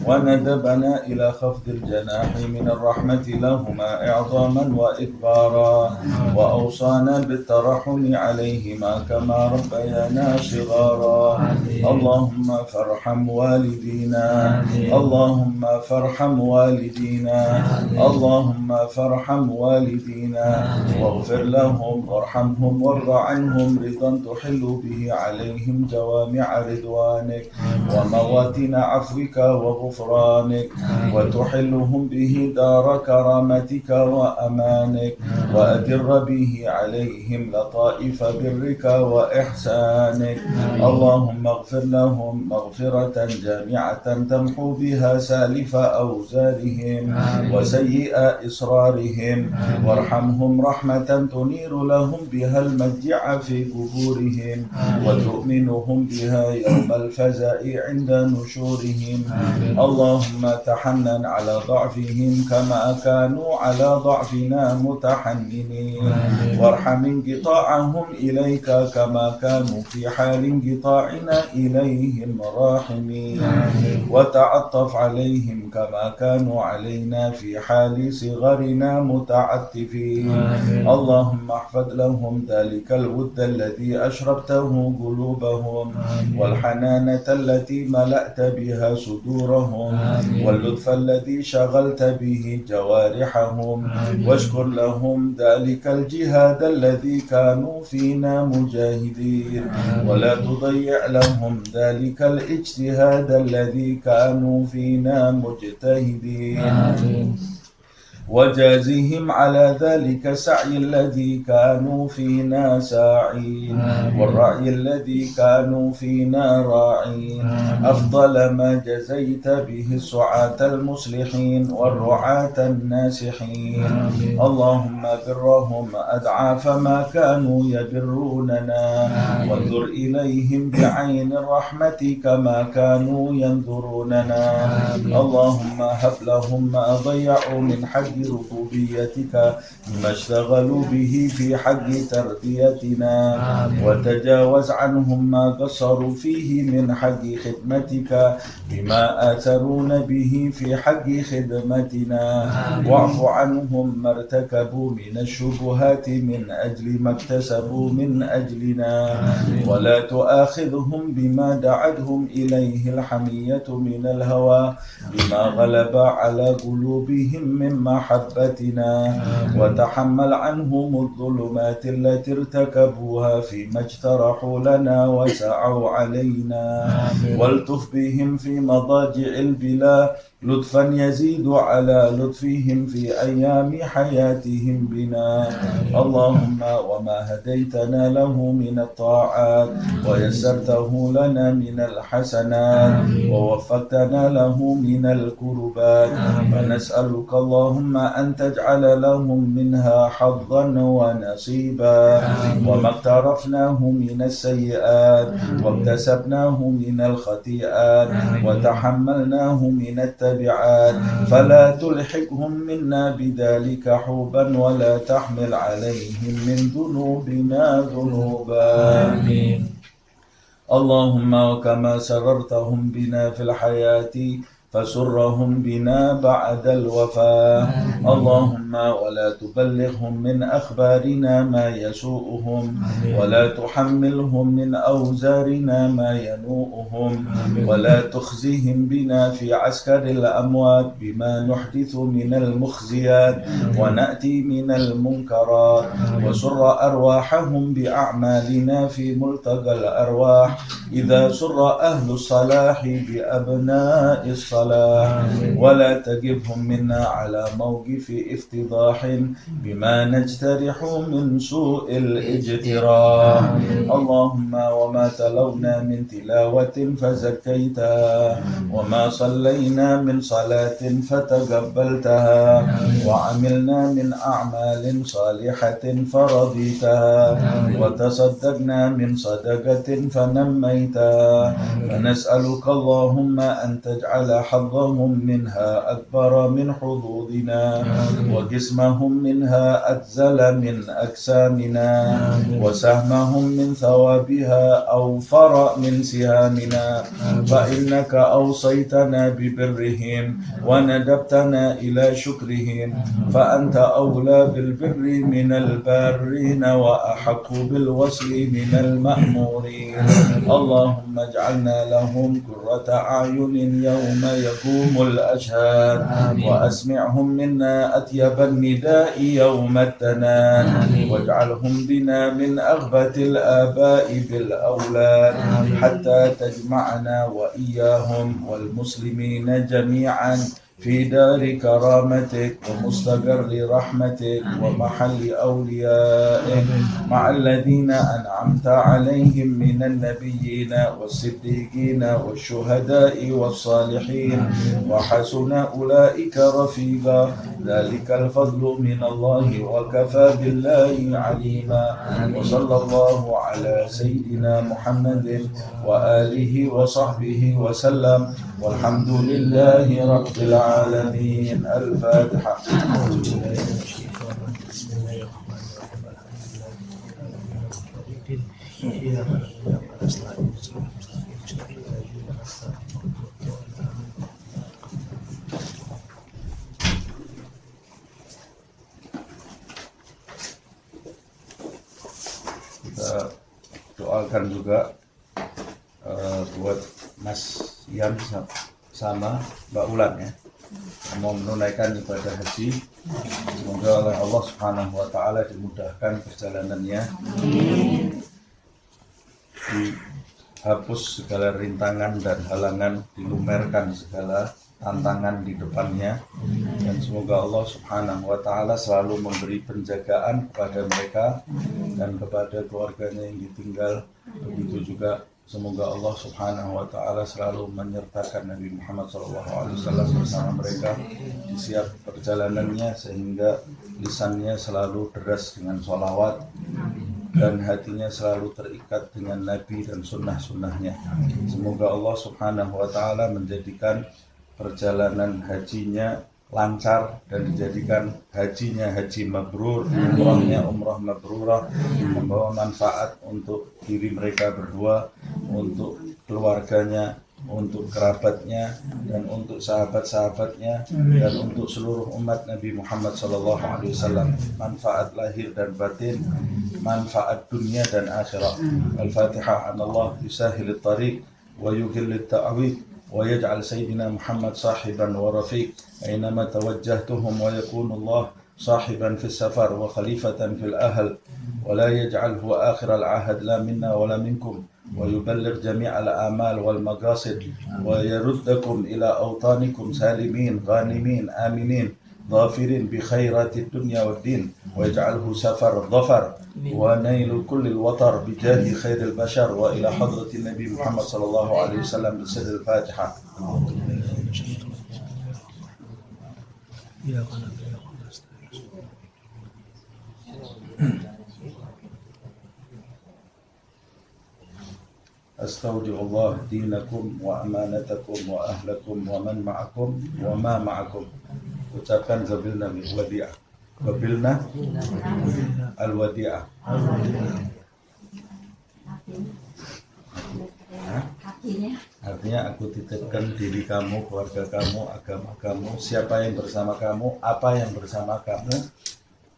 وندبنا إلى خفض الجناح من الرحمة لهما إعظاما وإكبارا، وأوصانا بالترحم عليهما كما ربيانا صغارا. اللهم فارحم والدينا، اللهم فارحم والدينا، اللهم فارحم والدينا واغفر لهم وارحمهم وارض عنهم رضا تحل به عليهم جوامع رضوانك ومواتن عفوك وغفرانك، وتحلهم به دار كرامتك وأمانك، وأدر به عليهم لطائف برك وإحسانك. اللهم اغفر لهم مغفرة جامعة تمحو بها سالف أوزارهم وسيئ إصرارهم، وارحمهم رحمة تنير لهم بها المجيع في قبورهم وتؤمنهم بها يوم الفزع عند نشورهم. اللهم تحنن على ضعفهم كما كانوا على ضعفنا متحننين، وارحم انقطاعهم إليك كما كانوا في حال انقطاعنا إليهم راحمين، وتعطف عليهم كما كانوا علينا في حال صغرنا متعطفين. اللهم احفظ لهم ذلك الود الذي أشربته قلوبهم، والحنانة التي ملأت بها صدورهم، واللطف الذي شغلت به جوارحهم، واشكر لهم ذلك الجهاد الذي كانوا فينا مجاهدين، ولا تضيع لهم ذلك الاجتهاد الذي كانوا فينا مجتهدين، وجازهم على ذلك السعي الذي كانوا فينا ساعين، والرعي الذي كانوا فينا راعين، أفضل ما جزيت به السعاة المصلحين والرعاة الناسحين. اللهم برهم أضعاف ما كانوا يبروننا، وانظر إليهم بعين الرحمة كما كانوا ينظروننا. اللهم هب لهم ما ضيعوا من حق ربوبيتك بما اشتغلوا به في حق تربيتنا، وتجاوز عنهم ما قصروا فيه من حق خدمتك بما آثرون به في حق خدمتنا، واعف عنهم ما ارتكبوا من الشبهات من أجل ما اكتسبوا من أجلنا، ولا تؤاخذهم بما دعتهم إليه الحمية من الهوى بما غلب على قلوبهم من محبتنا، وتحمل عنهم الظلمات التي ارتكبوها فيما اجترحوا لنا وسعوا علينا، والتف بهم في مضاجع البلا لطفا يزيد على لطفهم في أيام حياتهم بنا. اللهم وما هديتنا له من الطاعات ويسرته لنا من الحسنات ووفقتنا له من الكربات، فنسألك اللهم أن تجعل لهم منها حظا ونصيبا، وما اقترفناه من السيئات واكتسبناه من الخطيئات وتحملناه من التبعات فلا تلحقهم منا بذلك حوبا ولا تحمل عليهم من ذنوبنا ذنوبا. اللهم وكما سررتهم بنا في الحياة فسرهم بنا بعد الوفاة. اللهم ولا تبلغهم من أخبارنا ما يسوءهم، ولا تحملهم من أوزارنا ما ينوءهم، ولا تخزهم بنا في عسكر الأموات بما نحدث من المخزيات ونأتي من المنكرات، وسر أرواحهم بأعمالنا في ملتقى الأرواح إذا سر أهل الصلاح بأبناء الصلاح، ولا تجبهم منا على موقف افتضاح بما نجترح من سوء الاجتراح. اللهم وما تلونا من تلاوة فزكيتها، وما صلينا من صلاة فتقبلتها، وعملنا من أعمال صالحة فرضيتها، وتصدقنا من صدقة فنميتها، فنسألك اللهم أن تجعل حظهم منها أكبر من حظوظنا وجسمهم منها أجزل من أجسامنا وسهمهم من ثوابها أوفر من سهامنا فإنك أوصيتنا ببرهم وندبتنا إلى شكرهم فأنت أولى بالبر من البارين وأحق بالوصل من المأمورين اللهم اجعلنا لهم قرة أعين يوم يقوم الأشهاد وأسمعهم منا أطيب النداء يوم التناد واجعلهم بنا من أغبة الآباء بالأولاد حتى تجمعنا وإياهم والمسلمين جميعا في دار كرامتك ومستقر رحمتك ومحل أوليائك مع الذين أنعمت عليهم من النبيين والصديقين والشهداء والصالحين وحسن أولئك رفيقا ذلك الفضل من الله وكفى بالله عليما وصلى الله على سيدنا محمد وآله وصحبه وسلم والحمد لله رب العالمين الفاتحة Kita doakan juga buat Mas Ian sama Mbak Ulan ya, mau menunaikan ibadah haji. Semoga oleh Allah Subhanahu wa taala dimudahkan perjalanannya. Dihapus segala rintangan dan halangan, dilumerkan segala tantangan di depannya, dan semoga Allah Subhanahu wa taala selalu memberi penjagaan kepada mereka dan kepada keluarganya yang ditinggal. Begitu juga semoga Allah Subhanahu wa taala selalu menyertakan Nabi Muhammad SAW bersama mereka di setiap perjalanannya, sehingga lisannya selalu deras dengan sholawat dan hatinya selalu terikat dengan Nabi dan sunnah-sunnahnya. Semoga Allah Subhanahu wa taala menjadikan perjalanan hajinya lancar dan dijadikan hajinya haji mabrur, umrahnya umrah mabrurah, membawa manfaat untuk diri mereka berdua, untuk keluarganya, untuk kerabatnya, dan untuk sahabat-sahabatnya, dan untuk seluruh umat Nabi Muhammad SAW. Manfaat lahir dan batin, manfaat dunia dan akhirat. Al-Fatihah. Anallah yusahil at-tariq wa yughil at-ta'wid ويجعل سيدنا محمد صاحبا ورفيق أينما توجهتهم ويكون الله صاحبا في السفر وخليفة في الأهل ولا يجعله آخر العهد لا منا ولا منكم ويبلغ جميع الآمال والمقاصد ويردكم إلى أوطانكم سالمين غانمين آمنين ظافرين بخيرات الدنيا والدين ويجعله سفر ظفر ونيل كل الوطر بجاه خير البشر وإلى حضرة النبي محمد صلى الله عليه وسلم بسر الفاتحة. أستودع الله دينكم وأمانتكم وأهلكم ومن معكم وما معكم. Ucapkan qabilna al-wadi'ah. Qabilna al-wadi'ah. Artinya aku titipkan diri kamu, keluarga kamu, agama kamu, siapa yang bersama kamu, apa yang bersama kamu,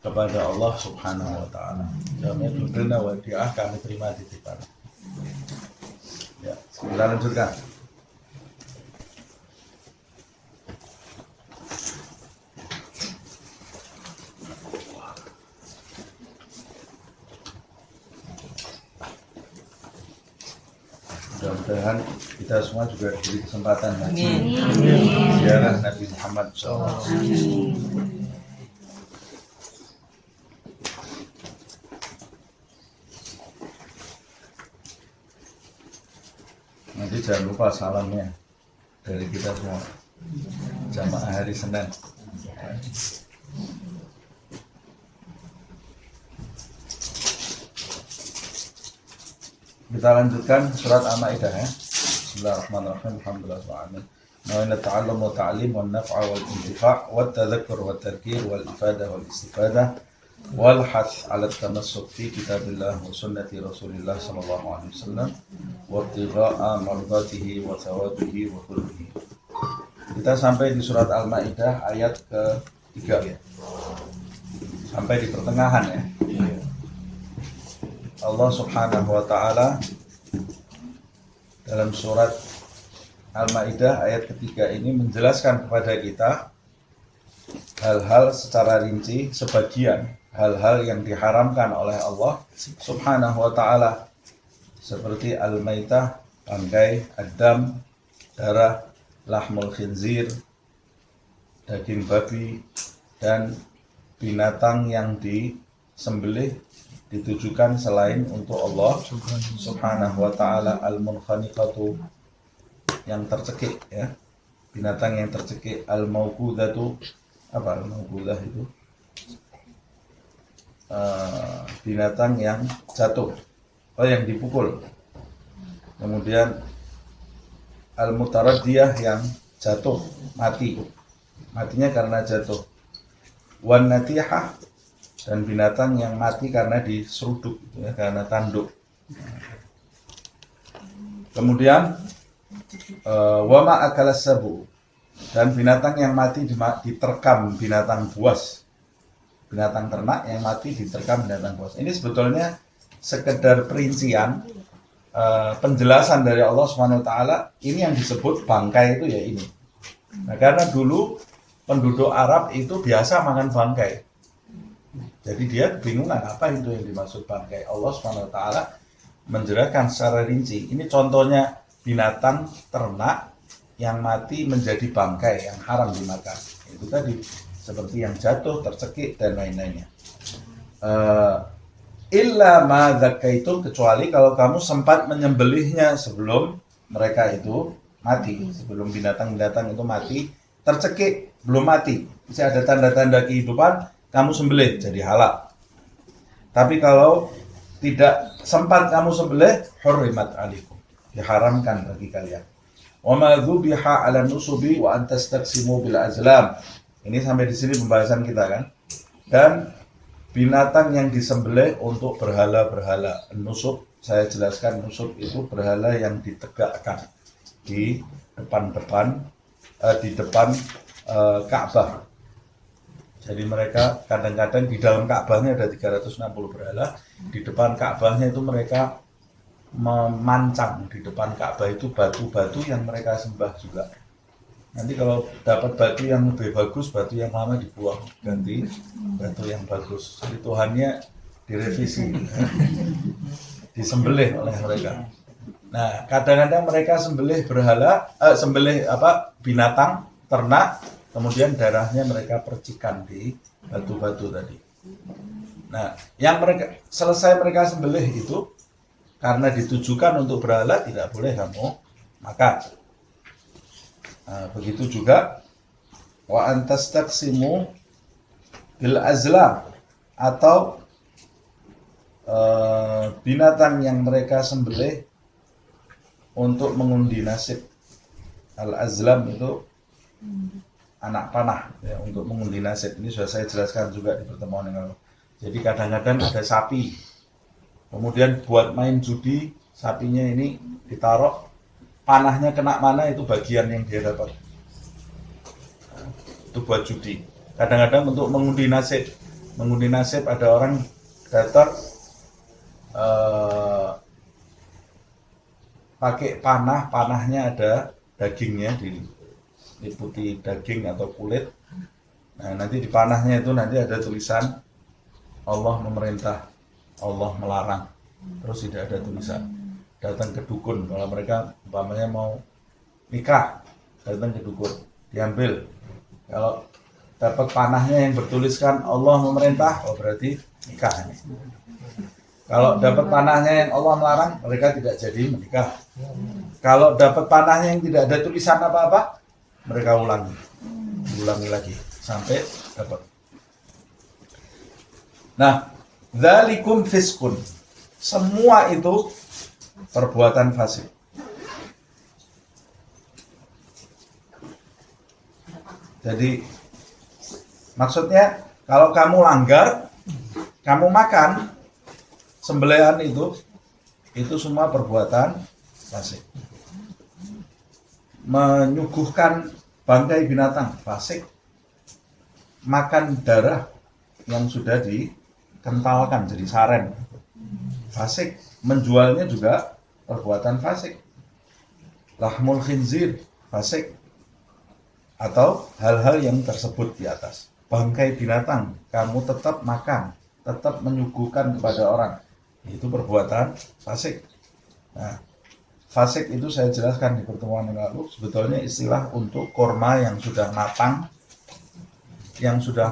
kepada Allah Subhanahu wa taala. Jamnya qabilna wadi'ah, kami terima titipan. Ya, kita lanjutkan. Mudah-mudahan kita semua juga diberi kesempatan haji ziarah Nabi Muhammad SAW. Nanti jangan lupa salamnya dari kita semua, jamaah hari Senin. Kita lanjutkan surat Al-Maidah ya. Bismillahirrahmanirrahim. Alhamdulillahirabbil alamin. nawaitu ta'allum wa ta'lim wa naf'a wal intifa' wa tadhakkur wa tadhkir wal ifadah wal istifadah wal hath 'ala tamassuk fi kitabillah wa sunnati Rasulillah sallallahu alaihi wasallam wa ibtigha'a mardatihi wa thawabihi wa qurbihi. Kita sampai di surat Al-Maidah ayat ke-3 ya. Sampai di pertengahan ya. Allah Subhanahu wa taala dalam surat Al-Maidah ayat ketiga ini menjelaskan kepada kita hal-hal secara rinci, sebagian hal-hal yang diharamkan oleh Allah Subhanahu wa taala seperti al-maitah, bangkai, ad-dam, darah, lahmul khinzir, daging babi, dan binatang yang disembelih ditujukan selain untuk Allah Subhanahu wa taala, al-munkhaniqatu, yang tercekik ya, binatang yang tercekik, al-mauqudatu, apa al-mauqudah itu? Binatang yang jatuh, yang dipukul. Kemudian al-mutaraddiyah, yang jatuh, matinya karena jatuh. Wan natihah, dan binatang yang mati karena diseruduk ya, karena tanduk. Kemudian wama akalas sabu, dan binatang yang mati diterkam binatang buas, binatang ternak yang mati diterkam binatang buas. Ini sebetulnya sekedar perincian penjelasan dari Allah Subhanahu wa taala. Ini yang disebut bangkai itu ya ini. Nah, karena dulu penduduk Arab itu biasa makan bangkai. Jadi dia bingungan apa itu yang dimaksud bangkai. Allah Subhanahu wa taala menjelaskan secara rinci. Ini contohnya binatang ternak yang mati menjadi bangkai yang haram dimakan. Itu tadi seperti yang jatuh, tercekik dan lain-lainnya. Illa ma dzakaitum, kecuali kalau kamu sempat menyembelihnya sebelum mereka itu mati, sebelum binatang-binatang itu mati, tercekik belum mati, masih ada tanda-tanda kehidupan, kamu sembelih jadi halal. Tapi kalau tidak sempat kamu sembelih, hurrimat alaikum, diharamkan bagi kalian. Wa ma dzubiha 'ala nusubi wa an tastaqsimu bil azlam. Ini sampai di sini pembahasan kita kan. Dan binatang yang disembelih untuk berhala-berhala. Nusub, saya jelaskan, nusub itu berhala yang ditegakkan di depan Ka'bah. Jadi mereka kadang-kadang di dalam Ka'bahnya ada 360 berhala. Di depan Ka'bahnya itu mereka memancang, di depan Ka'bah itu batu-batu yang mereka sembah juga. Nanti kalau dapat batu yang lebih bagus, batu yang lama dibuang, ganti batu yang bagus. Jadi Tuhannya direvisi, disembelih oleh mereka. Nah, kadang-kadang mereka sembelih binatang ternak, kemudian darahnya mereka percikan di batu-batu tadi. Nah, yang selesai mereka sembelih itu karena ditujukan untuk berhala, tidak boleh kamu makan. Nah, begitu juga wa antastaqsimu bil azlam, atau binatang yang mereka sembelih untuk mengundi nasib. Al-azlam itu anak panah ya, untuk mengundi nasib. Ini sudah saya jelaskan juga di pertemuan yang lalu. Jadi kadang-kadang ada sapi, kemudian buat main judi, sapinya ini ditaruh, panahnya kena mana itu bagian yang dia dapat. Itu buat judi. Kadang-kadang untuk mengundi nasib. Mengundi nasib, ada orang datang pakai panahnya ada dagingnya, diliputi daging atau kulit. Nah, nanti di panahnya itu nanti ada tulisan Allah memerintah, Allah melarang. Terus tidak ada tulisan. Datang ke dukun, kalau mereka umpamanya mau nikah, datang ke dukun, diambil. Kalau dapat panahnya yang bertuliskan Allah memerintah, oh berarti nikah ini. Kalau dapat panahnya yang Allah melarang, mereka tidak jadi menikah. Kalau dapat panahnya yang tidak ada tulisan apa-apa, mereka ulangi lagi sampai dapat. Nah, dzalikum fiskun, semua itu perbuatan fasik. Jadi maksudnya kalau kamu langgar, kamu makan sembelihan itu semua perbuatan fasik. Menyuguhkan bangkai binatang fasik. Makan darah yang sudah dikentalkan jadi saren fasik. Menjualnya juga perbuatan fasik. Lahmul khinzir fasik. Atau hal-hal yang tersebut di atas. Bangkai binatang kamu tetap makan, tetap menyuguhkan kepada orang, itu perbuatan fasik. Nah, fasik itu saya jelaskan di pertemuan yang lalu, sebetulnya istilah untuk korma yang sudah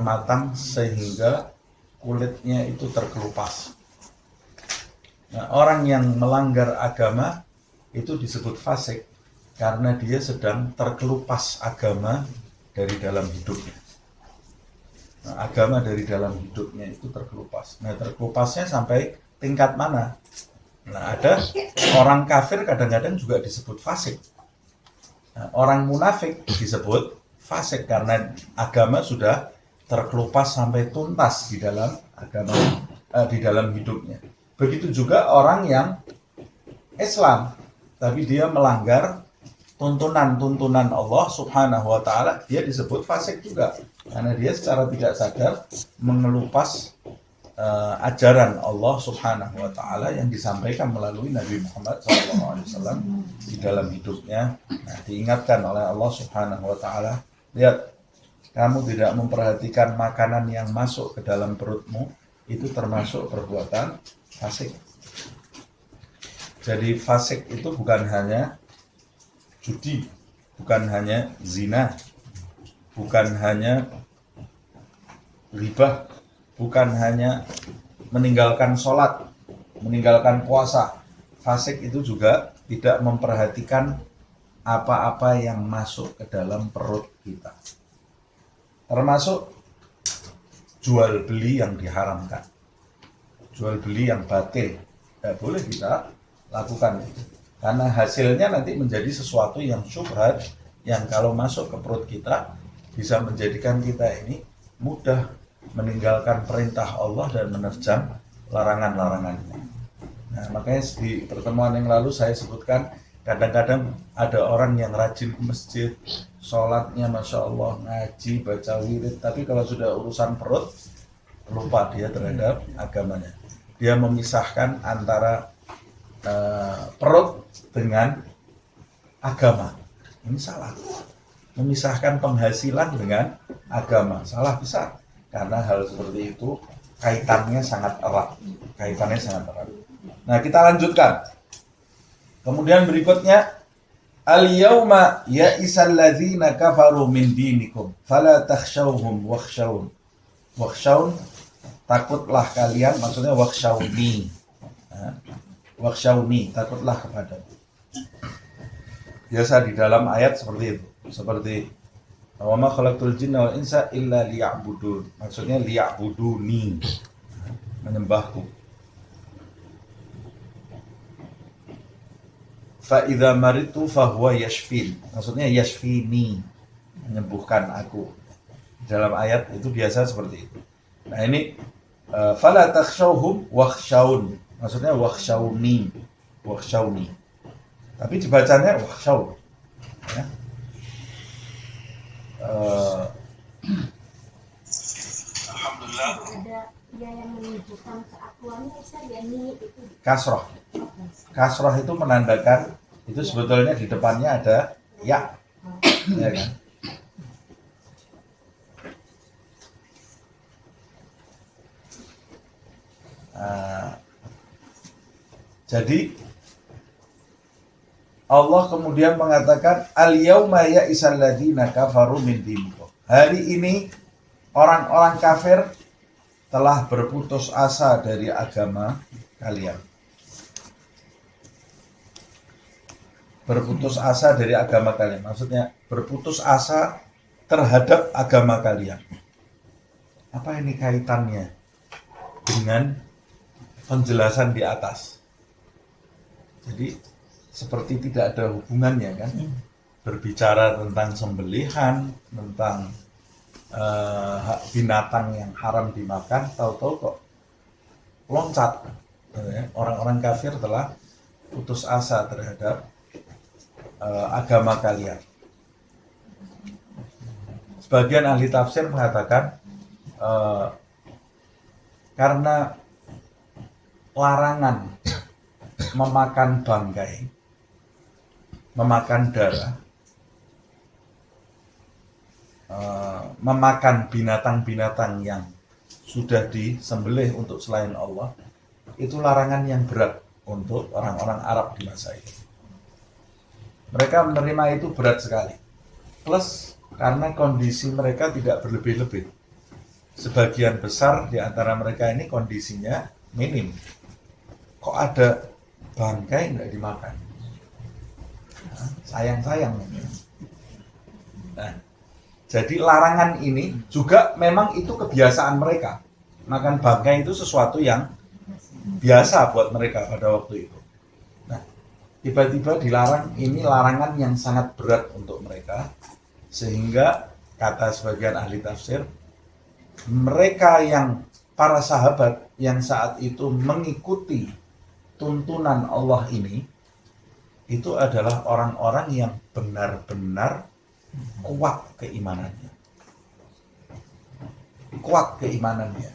matang sehingga kulitnya itu terkelupas. Nah, orang yang melanggar agama itu disebut fasik karena dia sedang terkelupas agama dari dalam hidupnya. Nah, agama dari dalam hidupnya itu terkelupas. Nah, terkelupasnya sampai tingkat mana? Nah, ada orang kafir kadang-kadang juga disebut fasik. Nah, orang munafik disebut fasik karena agama sudah terkelupas sampai tuntas di dalam agama, di dalam hidupnya. Begitu juga orang yang Islam, tapi dia melanggar tuntunan Allah Subhanahu wa Ta'ala, dia disebut fasik juga karena dia secara tidak sadar mengelupas ajaran Allah Subhanahu wa Ta'ala yang disampaikan melalui Nabi Muhammad SAW di dalam hidupnya. Nah, diingatkan oleh Allah Subhanahu wa Ta'ala, lihat, kamu tidak memperhatikan makanan yang masuk ke dalam perutmu, itu termasuk perbuatan fasik. Jadi fasik itu bukan hanya judi, bukan hanya zina, bukan hanya riba, bukan hanya meninggalkan sholat, meninggalkan puasa. Fasik itu juga tidak memperhatikan apa-apa yang masuk ke dalam perut kita. Termasuk jual beli yang diharamkan, jual beli yang batil. Tidak boleh kita lakukan itu. Karena hasilnya nanti menjadi sesuatu yang syubhat, yang kalau masuk ke perut kita bisa menjadikan kita ini mudah meninggalkan perintah Allah dan menerjang larangan-larangannya. Nah, makanya di pertemuan yang lalu saya sebutkan, kadang-kadang ada orang yang rajin ke masjid, sholatnya Masya Allah, ngaji, baca wirid, tapi kalau sudah urusan perut, lupa dia terhadap agamanya. Dia memisahkan antara perut dengan agama. Ini salah. Memisahkan penghasilan dengan agama, salah besar. Karena hal seperti itu kaitannya sangat erat. Nah, kita lanjutkan. Kemudian berikutnya, al-yawma ya'isal ladzina kafaru min dinikum fala takhshawhum wakhshawun. Wakhshawun, takutlah kalian, maksudnya wakhshawni. Wakhshawni, takutlah kepadaku. Biasa di dalam ayat seperti itu. Seperti wa ma khalaqtul jinna wal insa illa liya'budun. Maksudnya liya'buduni, menyembahku. Fa idza maritu fa huwa yashfin. Maksudnya yashfini, menyembuhkan aku. Dalam ayat itu biasa seperti itu. Nah, ini fala takhshawhum wakhshawun. Maksudnya wakhshawni. Tapi dibacanya wakhshaw. Ya. Alhamdulillah. Ada yang menunjukkan keakuannya, itu kasroh. Kasroh itu menandakan, itu sebetulnya di depannya ada ya. Ya kan? Jadi Allah kemudian mengatakan al-yauma ya'isal ladzina kafaru min dinikum. Hari ini orang-orang kafir telah berputus asa dari agama kalian. Berputus asa dari agama kalian. Maksudnya berputus asa terhadap agama kalian. Apa ini kaitannya dengan penjelasan di atas? Jadi seperti tidak ada hubungannya kan? Berbicara tentang sembelihan, tentang binatang yang haram dimakan, tahu-tahu kok loncat. Orang-orang kafir telah putus asa terhadap agama kalian. Sebagian ahli tafsir mengatakan karena larangan memakan bangkai, memakan darah, memakan binatang-binatang yang sudah disembelih untuk selain Allah, itu larangan yang berat untuk orang-orang Arab di masa itu. Mereka menerima itu berat sekali. Plus karena kondisi mereka tidak berlebih-lebih. Sebagian besar di antara mereka ini kondisinya minim. Kok ada bangkai nggak dimakan? Sayang-sayang. Nah, jadi larangan ini juga memang itu kebiasaan mereka. Makan bangkai itu sesuatu yang biasa buat mereka pada waktu itu. Nah, tiba-tiba dilarang, ini larangan yang sangat berat untuk mereka. Sehingga kata sebagian ahli tafsir, mereka yang para sahabat yang saat itu mengikuti tuntunan Allah ini, itu adalah orang-orang yang benar-benar kuat keimanannya. Kuat keimanannya.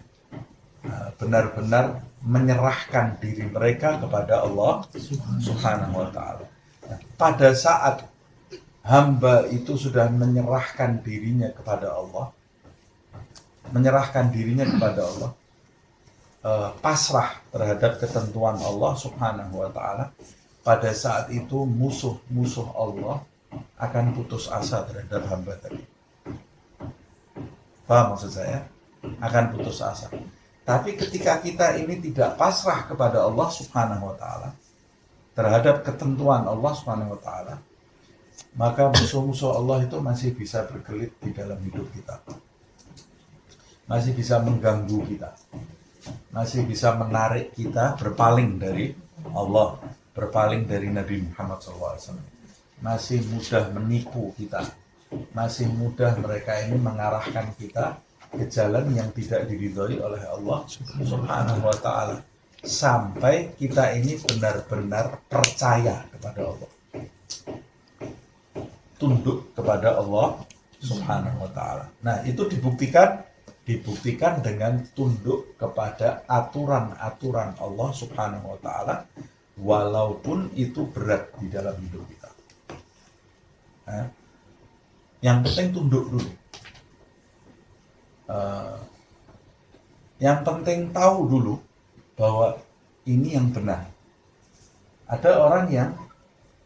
Benar-benar menyerahkan diri mereka kepada Allah Subhanahu wa ta'ala. Pada saat hamba itu sudah menyerahkan dirinya kepada Allah, pasrah terhadap ketentuan Allah Subhanahu wa ta'ala, pada saat itu musuh-musuh Allah akan putus asa terhadap hamba tadi. Paham maksud saya? Akan putus asa. Tapi ketika kita ini tidak pasrah kepada Allah Subhanahu wa ta'ala, terhadap ketentuan Allah Subhanahu wa ta'ala, maka musuh-musuh Allah itu masih bisa berkelit di dalam hidup kita. Masih bisa mengganggu kita. Masih bisa menarik kita berpaling dari Allah, berpaling dari Nabi Muhammad SAW. Masih mudah menipu kita. Masih mudah mereka ini mengarahkan kita ke jalan yang tidak diridhoi oleh Allah Subhanahu wa ta'ala. Sampai kita ini benar-benar percaya kepada Allah. Tunduk kepada Allah Subhanahu wa ta'ala. Nah, itu dibuktikan dengan tunduk kepada aturan-aturan Allah Subhanahu wa ta'ala, walaupun itu berat di dalam hidup kita. Nah, yang penting tunduk dulu. Yang penting tahu dulu bahwa ini yang benar. Ada orang yang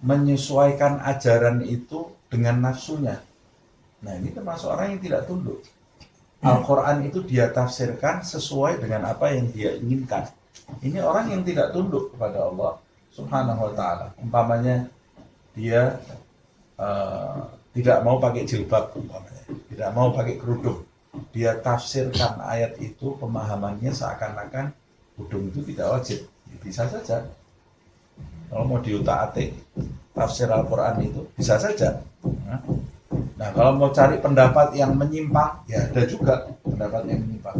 menyesuaikan ajaran itu dengan nafsunya. Nah, ini termasuk orang yang tidak tunduk. Al-Quran itu dia tafsirkan sesuai dengan apa yang dia inginkan. Ini orang yang tidak tunduk kepada Allah Subhanahu wa ta'ala. Umpamanya dia tidak mau pakai jilbab, umpamanya. Tidak mau pakai kerudung. Dia tafsirkan ayat itu, pemahamannya seakan-akan kerudung itu tidak wajib. Bisa saja. Kalau mau diutak-atik tafsir Al-Quran itu bisa saja. Nah, kalau mau cari pendapat yang menyimpang, ya ada juga pendapat yang menyimpang.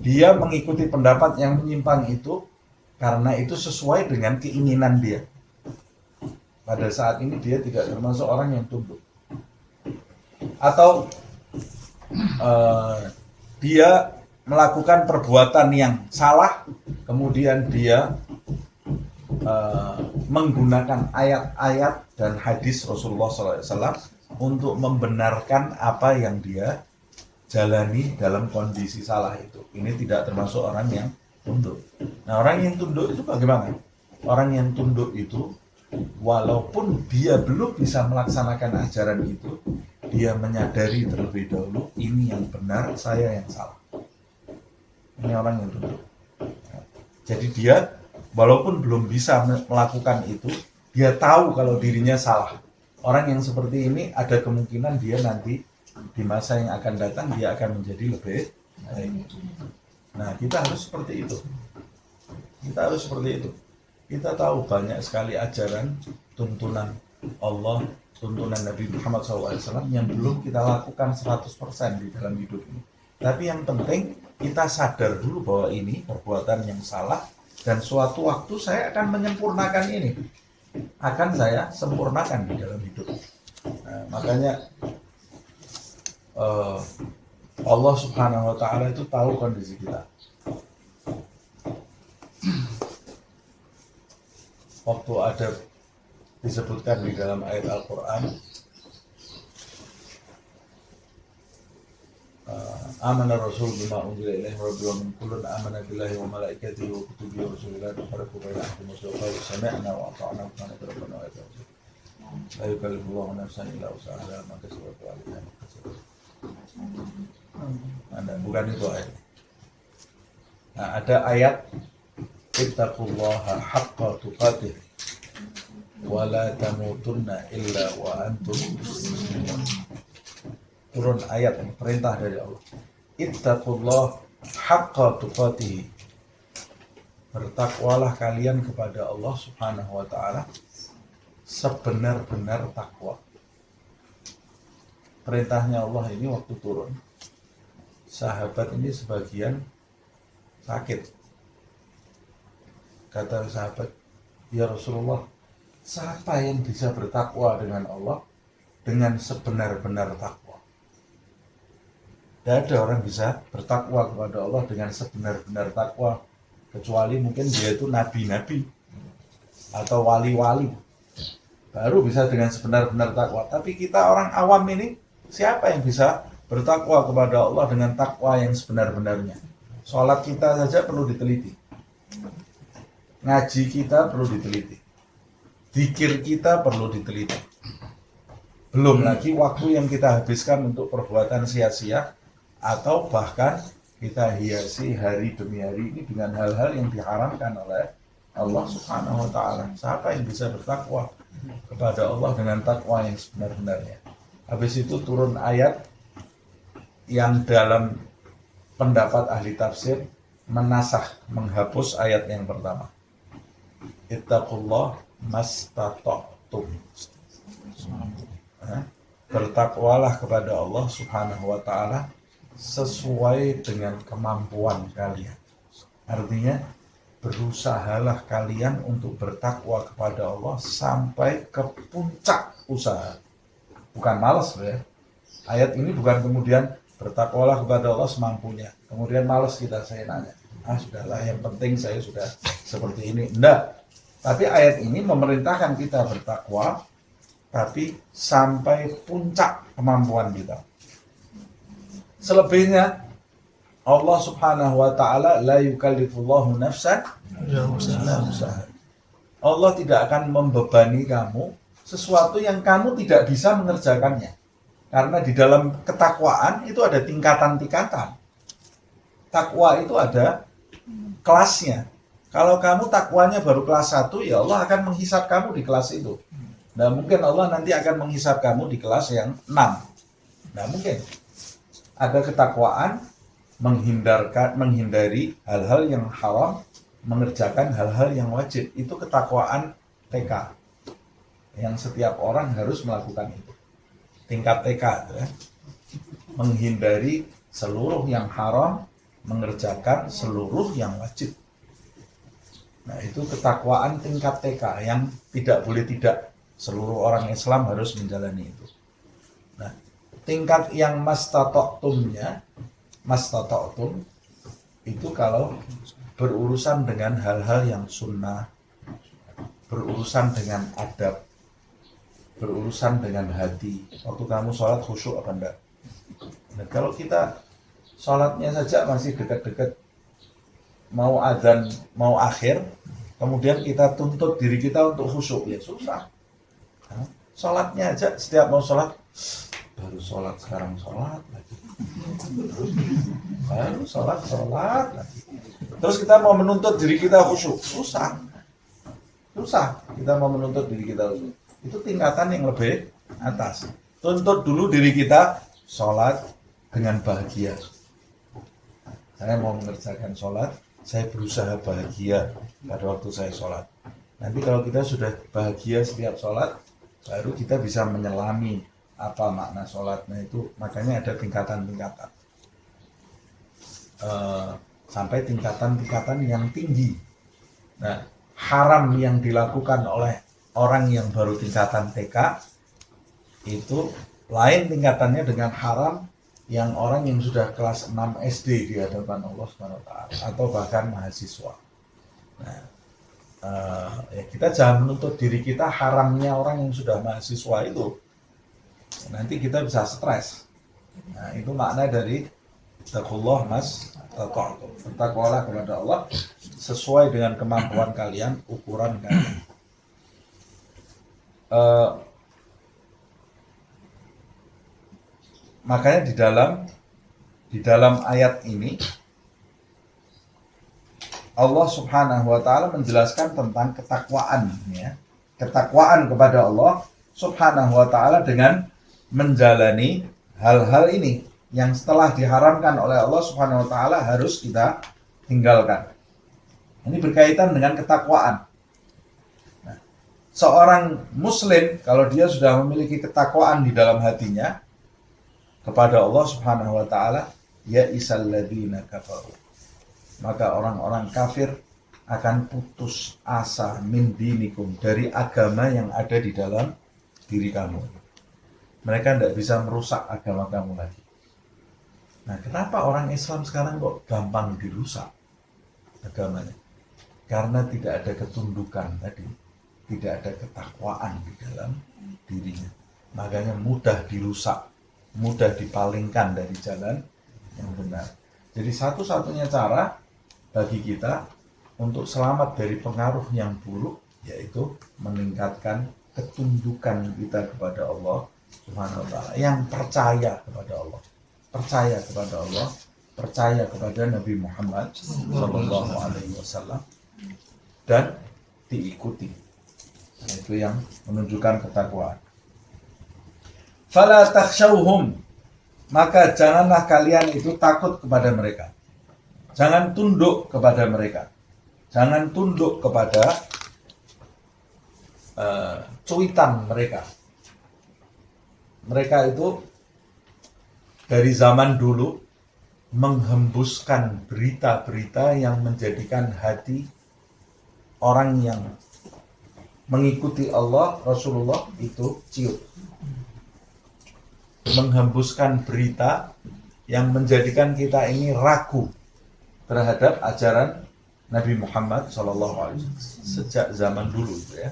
Dia mengikuti pendapat yang menyimpang itu karena itu sesuai dengan keinginan dia. Pada saat ini dia tidak termasuk orang yang tunduk. Atau dia melakukan perbuatan yang salah, kemudian dia menggunakan ayat-ayat dan hadis Rasulullah SAW untuk membenarkan apa yang dia jalani dalam kondisi salah itu. Ini tidak termasuk orang yang tunduk. Nah, orang yang tunduk itu bagaimana? Orang yang tunduk itu, walaupun dia belum bisa melaksanakan ajaran itu, dia menyadari terlebih dahulu, ini yang benar, saya yang salah. Ini orang yang tunduk. Jadi dia walaupun belum bisa melakukan itu, dia tahu kalau dirinya salah. Orang yang seperti ini ada kemungkinan dia nanti di masa yang akan datang dia akan menjadi lebih baik. Nah, kita harus seperti itu. Kita harus seperti itu. Kita tahu banyak sekali ajaran, tuntunan Allah, tuntunan Nabi Muhammad SAW yang belum kita lakukan 100% di dalam hidup ini. Tapi yang penting kita sadar dulu bahwa ini perbuatan yang salah, dan suatu waktu saya akan menyempurnakan ini, akan saya sempurnakan di dalam hidup. Nah, makanya Allah Subhanahu wa Ta'ala itu tahu kondisi kita. Waktu ada disebutkan di dalam ayat Al-Quran, amana rasul bima unzila ilaihi rabbil alamin kullun amana billahi wa malaikatihi wa kutubihi wa rusulihi la nufarriqu baina ahadin min rusulihi sami'na wa ata'na wa rabbana wa ilaina la yukallifullahu nafsan illa wus'aha ma kasabat wa 'alaiha ma kasabat. Bukan itu ayat. Nah, ada ayat ittaqullaha haqqa tuqatih wa la tamutunna illa wa antum muslimun. Turun ayat ini, perintah dari Allah. Ittaqullaha haqqa tuqatih. Bertakwalah kalian kepada Allah Subhanahu wa Ta'ala sebenar-benar takwa. Perintahnya Allah ini waktu turun, sahabat ini sebagian sakit. Kata sahabat, ya Rasulullah, siapa yang bisa bertakwa dengan Allah dengan sebenar-benar takwa? Tidak ada orang bisa bertakwa kepada Allah dengan sebenar-benar takwa, kecuali mungkin dia itu nabi-nabi atau wali-wali, baru bisa dengan sebenar-benar takwa. Tapi kita orang awam ini, siapa yang bisa bertakwa kepada Allah dengan takwa yang sebenar-benarnya? Sholat kita saja perlu diteliti, ngaji kita perlu diteliti, zikir kita perlu diteliti. Belum lagi waktu yang kita habiskan untuk perbuatan sia-sia, atau bahkan kita hiasi hari demi hari ini dengan hal-hal yang diharamkan oleh Allah Subhanahu wa Ta'ala. Siapa yang bisa bertakwa kepada Allah dengan takwa yang sebenar-benarnya? Habis itu turun ayat yang dalam pendapat ahli tafsir menasakh, menghapus ayat yang pertama. Ittaqullah mastata'tum. Bertakwalah kepada Allah Subhanahu wa Ta'ala sesuai dengan kemampuan kalian. Artinya, berusahalah kalian untuk bertakwa kepada Allah sampai ke puncak usaha. Bukan malas ya. Ayat ini bukan kemudian bertakwalah kepada Allah semampunya, kemudian malas saya nanya, sudahlah yang penting saya sudah seperti ini. Enggak. Tapi ayat ini memerintahkan kita bertakwa, tapi sampai puncak kemampuan kita. Selebihnya Allah Subhanahu wa Ta'ala la yukallifullahu nafsan illa wus'aha. Allah tidak akan membebani kamu sesuatu yang kamu tidak bisa mengerjakannya. Karena di dalam ketakwaan itu ada tingkatan-tingkatan. Takwa itu ada kelasnya. Kalau kamu takwanya baru kelas 1, ya Allah akan menghisap kamu di kelas itu. Nah, mungkin Allah nanti akan menghisap kamu di kelas yang 6. Nah, mungkin ada ketakwaan menghindari hal-hal yang haram, mengerjakan hal-hal yang wajib. Itu ketakwaan TK yang setiap orang harus melakukan itu. Tingkat TK ya. Menghindari seluruh yang haram, mengerjakan seluruh yang wajib. Nah, itu ketakwaan tingkat TK yang tidak boleh tidak. Seluruh orang Islam harus menjalani itu. Nah, tingkat yang mastata'tumnya, mastata'tum itu kalau berurusan dengan hal-hal yang sunnah, berurusan dengan adab, berurusan dengan hati. Waktu kamu sholat khusyuk apa enggak? Nah, kalau kita sholatnya saja masih dekat-dekat mau adzan, mau akhir, kemudian kita tuntut diri kita untuk khusyuk, ya susah. Nah, sholatnya aja setiap mau sholat, baru sholat sekarang sholat lagi, baru sholat lagi. Terus kita mau menuntut diri kita khusyuk, susah kita mau menuntut diri kita khusyuk. Itu tingkatan yang lebih atas. Tuntut dulu diri kita sholat dengan bahagia. Saya mau mengerjakan sholat, saya berusaha bahagia pada waktu saya sholat. Nanti kalau kita sudah bahagia setiap sholat, baru kita bisa menyelami apa makna sholatnya itu. Makanya ada tingkatan-tingkatan sampai tingkatan-tingkatan yang tinggi. Nah, haram yang dilakukan oleh orang yang baru tingkatan TK itu lain tingkatannya dengan haram yang orang yang sudah kelas 6 SD di hadapan Allah SWT atau bahkan mahasiswa. Nah, ya kita jangan menuntut diri kita haramnya orang yang sudah mahasiswa itu. Nanti kita bisa stres. Nah, itu makna dari taqullah mas tata'tum. Bertakwalah kepada Allah sesuai dengan kemampuan kalian, ukuran kalian. Makanya di dalam ayat ini Allah Subhanahu wa taala menjelaskan tentang ketakwaan, ya. Ketakwaan kepada Allah Subhanahu wa taala dengan menjalani hal-hal ini yang setelah diharamkan oleh Allah Subhanahu wa taala harus kita tinggalkan. Ini berkaitan dengan ketakwaan. Nah, seorang muslim kalau dia sudah memiliki ketakwaan di dalam hatinya kepada Allah Subhanahu wa taala, ya isal ladzina kafaru, maka orang-orang kafir akan putus asa min dinikum, dari agama yang ada di dalam diri kamu. Mereka tidak bisa merusak agama kamu lagi. Nah, kenapa orang Islam sekarang kok gampang dirusak agamanya? Karena tidak ada ketundukan tadi, tidak ada ketakwaan di dalam dirinya. Makanya mudah dirusak, mudah dipalingkan dari jalan yang benar. Jadi satu-satunya cara bagi kita untuk selamat dari pengaruh yang buruk yaitu meningkatkan ketundukan kita kepada Allah Subhanahu wa taala, yang percaya kepada Allah, percaya kepada Allah, percaya kepada Nabi Muhammad sallallahu alaihi wasallam dan diikuti. Itu yang menunjukkan ketakwaan. Fala takhshawhum, maka janganlah kalian itu takut kepada mereka. Jangan tunduk kepada mereka. Jangan tunduk kepada cuitan mereka. Mereka itu dari zaman dulu menghembuskan berita-berita yang menjadikan hati orang yang mengikuti Allah, Rasulullah itu ciut. Menghembuskan berita yang menjadikan kita ini ragu terhadap ajaran Nabi Muhammad SAW sejak zaman dulu, ya.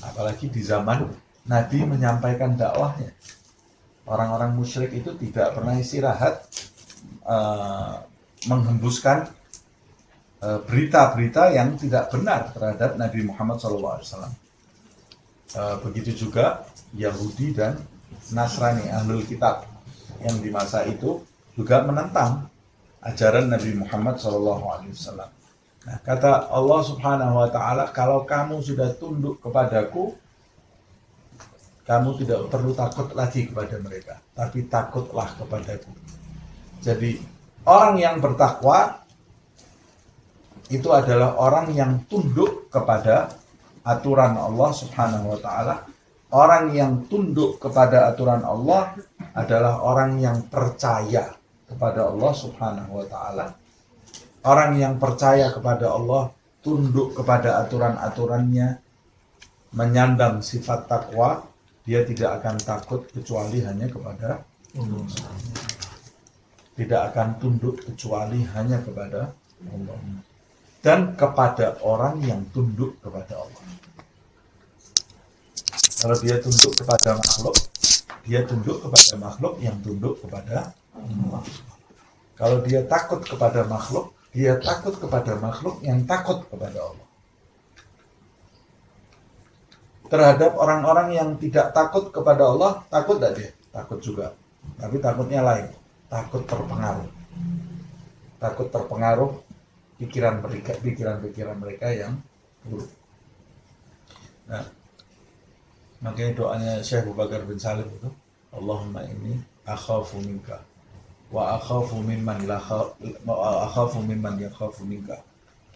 Apalagi di zaman Nabi menyampaikan dakwahnya, orang-orang musyrik itu tidak pernah istirahat menghembuskan berita-berita yang tidak benar terhadap Nabi Muhammad SAW. Begitu juga Yahudi dan Nasrani, Ahlul Kitab, yang di masa itu juga menentang ajaran Nabi Muhammad SAW. Nah, kata Allah Subhanahu wa taala, kalau kamu sudah tunduk kepadaku, kamu tidak perlu takut lagi kepada mereka, tapi takutlah kepadaku. Jadi orang yang bertakwa itu adalah orang yang tunduk kepada aturan Allah Subhanahu wa taala. Orang yang tunduk kepada aturan Allah adalah orang yang percaya kepada Allah Subhanahu wa taala. Orang yang percaya kepada Allah, tunduk kepada aturan-aturannya, menyandang sifat takwa, dia tidak akan takut kecuali hanya kepada Allah. Tidak akan tunduk kecuali hanya kepada Allah. Dan kepada orang yang tunduk kepada Allah. Kalau dia tunduk kepada makhluk, dia tunduk kepada makhluk yang tunduk kepada Allah. Kalau dia takut kepada makhluk, dia takut kepada makhluk yang takut kepada Allah. Terhadap orang-orang yang tidak takut kepada Allah, takut tidak dia? Takut juga. Tapi takutnya lain. Takut terpengaruh. Takut terpengaruh pikiran-pikiran mereka yang buruk. Nah, makanya doanya Syekh Abu Bakar bin Salim itu, Allahumma inni akhafu minka wa akhafu mimman yakhafu minka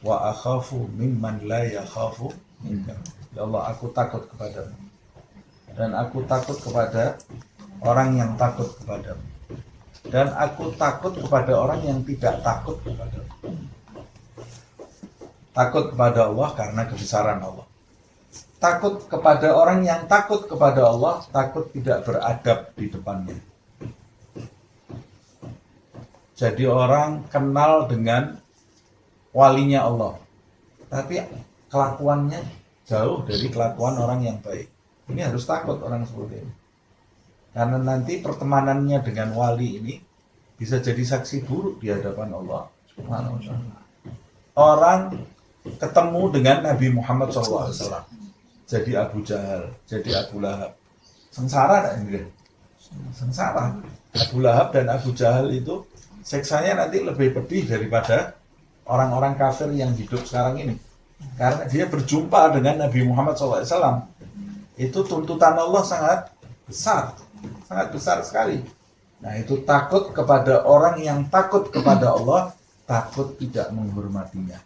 wa akhafu mimman la yakhafu minka. Ya Allah, aku takut kepadamu dan aku takut kepada orang yang takut kepadamu, dan aku takut kepada orang yang tidak takut kepadamu. Takut kepada Allah karena kebesaran Allah. Takut kepada orang yang takut kepada Allah, takut tidak beradab di depannya. Jadi orang kenal dengan walinya Allah, tapi kelakuannya jauh dari kelakuan orang yang baik. Ini harus takut orang seperti ini. Karena nanti pertemanannya dengan wali ini bisa jadi saksi buruk di hadapan Allah Subhanahu wa ta'ala. Orang ketemu dengan Nabi Muhammad SAW, jadi Abu Jahal, jadi Abu Lahab. Sengsara enggak? Sengsara. Abu Lahab dan Abu Jahal itu seksanya nanti lebih pedih daripada orang-orang kafir yang hidup sekarang ini. Karena dia berjumpa dengan Nabi Muhammad SAW. Itu tuntutan Allah sangat besar sekali. Nah, itu takut kepada orang yang takut kepada Allah, takut tidak menghormatinya,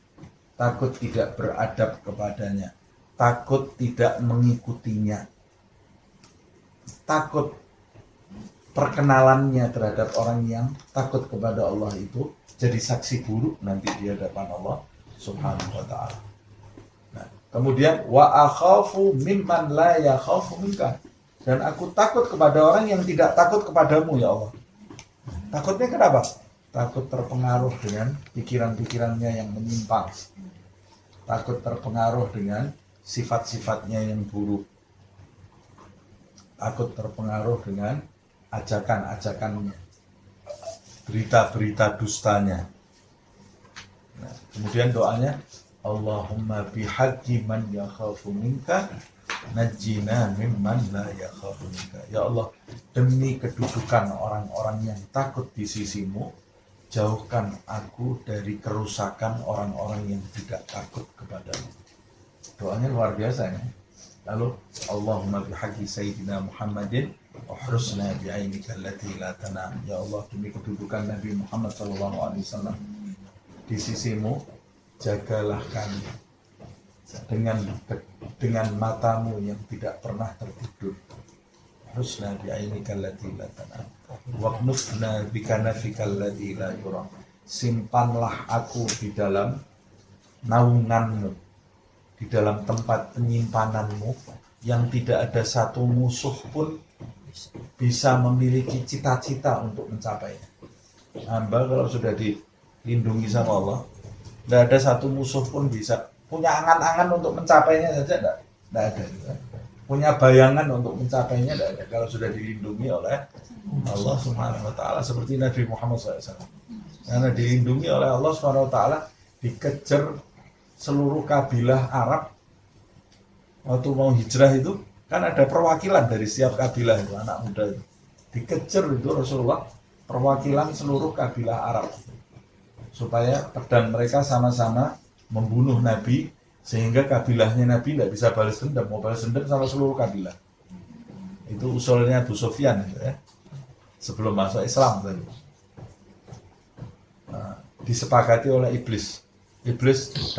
takut tidak beradab kepadanya, takut tidak mengikutinya, takut perkenalannya terhadap orang yang takut kepada Allah itu jadi saksi buruk nanti di hadapan Allah Subhanahu wa ta'ala. Nah, kemudian wa akhafu mimman la yakhafu minka, dan aku takut kepada orang yang tidak takut kepadamu ya Allah. Takutnya kenapa? Takut terpengaruh dengan pikiran-pikirannya yang menyimpang, takut terpengaruh dengan sifat-sifatnya yang buruk, takut terpengaruh dengan ajakan-ajakannya, berita-berita dustanya. Nah, kemudian doanya, Allahumma bihaqqi man yakhafu minka najjina mimman la yakhafu minka. Ya Allah, demi kedudukan orang-orang yang takut di sisimu, jauhkan aku dari kerusakan orang-orang yang tidak takut kepadamu. Doanya luar biasa ya. Lalu Allahumma bihaqqi sayyidina Muhammadin uhrusna bi'ainika allati la tanam. Ya Allah, demi kedudukan Nabi Muhammad SAW di sisimu, jagalah kami dengan matamu yang tidak pernah tertidur. Uhrusna bi'ainika allati la tanam waqnufna bikanafika allati la yuram. Simpanlah aku di dalam naunganmu, di dalam tempat penyimpananmu yang tidak ada satu musuh pun bisa memiliki cita-cita untuk mencapainya. Hamba kalau sudah dilindungi sama Allah, tidak ada satu musuh pun bisa punya angan-angan untuk mencapainya saja, tidak ada. Punya bayangan untuk mencapainya tidak ada kalau sudah dilindungi oleh Allah Subhanahu wa ta'ala, seperti Nabi Muhammad SAW. Karena dilindungi oleh Allah Subhanahu wa ta'ala, dikejar seluruh kabilah Arab. Waktu mau hijrah itu kan ada perwakilan dari setiap kabilah itu, anak muda itu dikejar itu Rasulullah, perwakilan seluruh kabilah Arab, supaya pedang mereka sama-sama membunuh Nabi, sehingga kabilahnya Nabi tidak bisa balas dendam, mau balas dendam sama seluruh kabilah. Itu usulnya Abu Sufyan ya, sebelum masuk Islam tadi. Nah, disepakati oleh iblis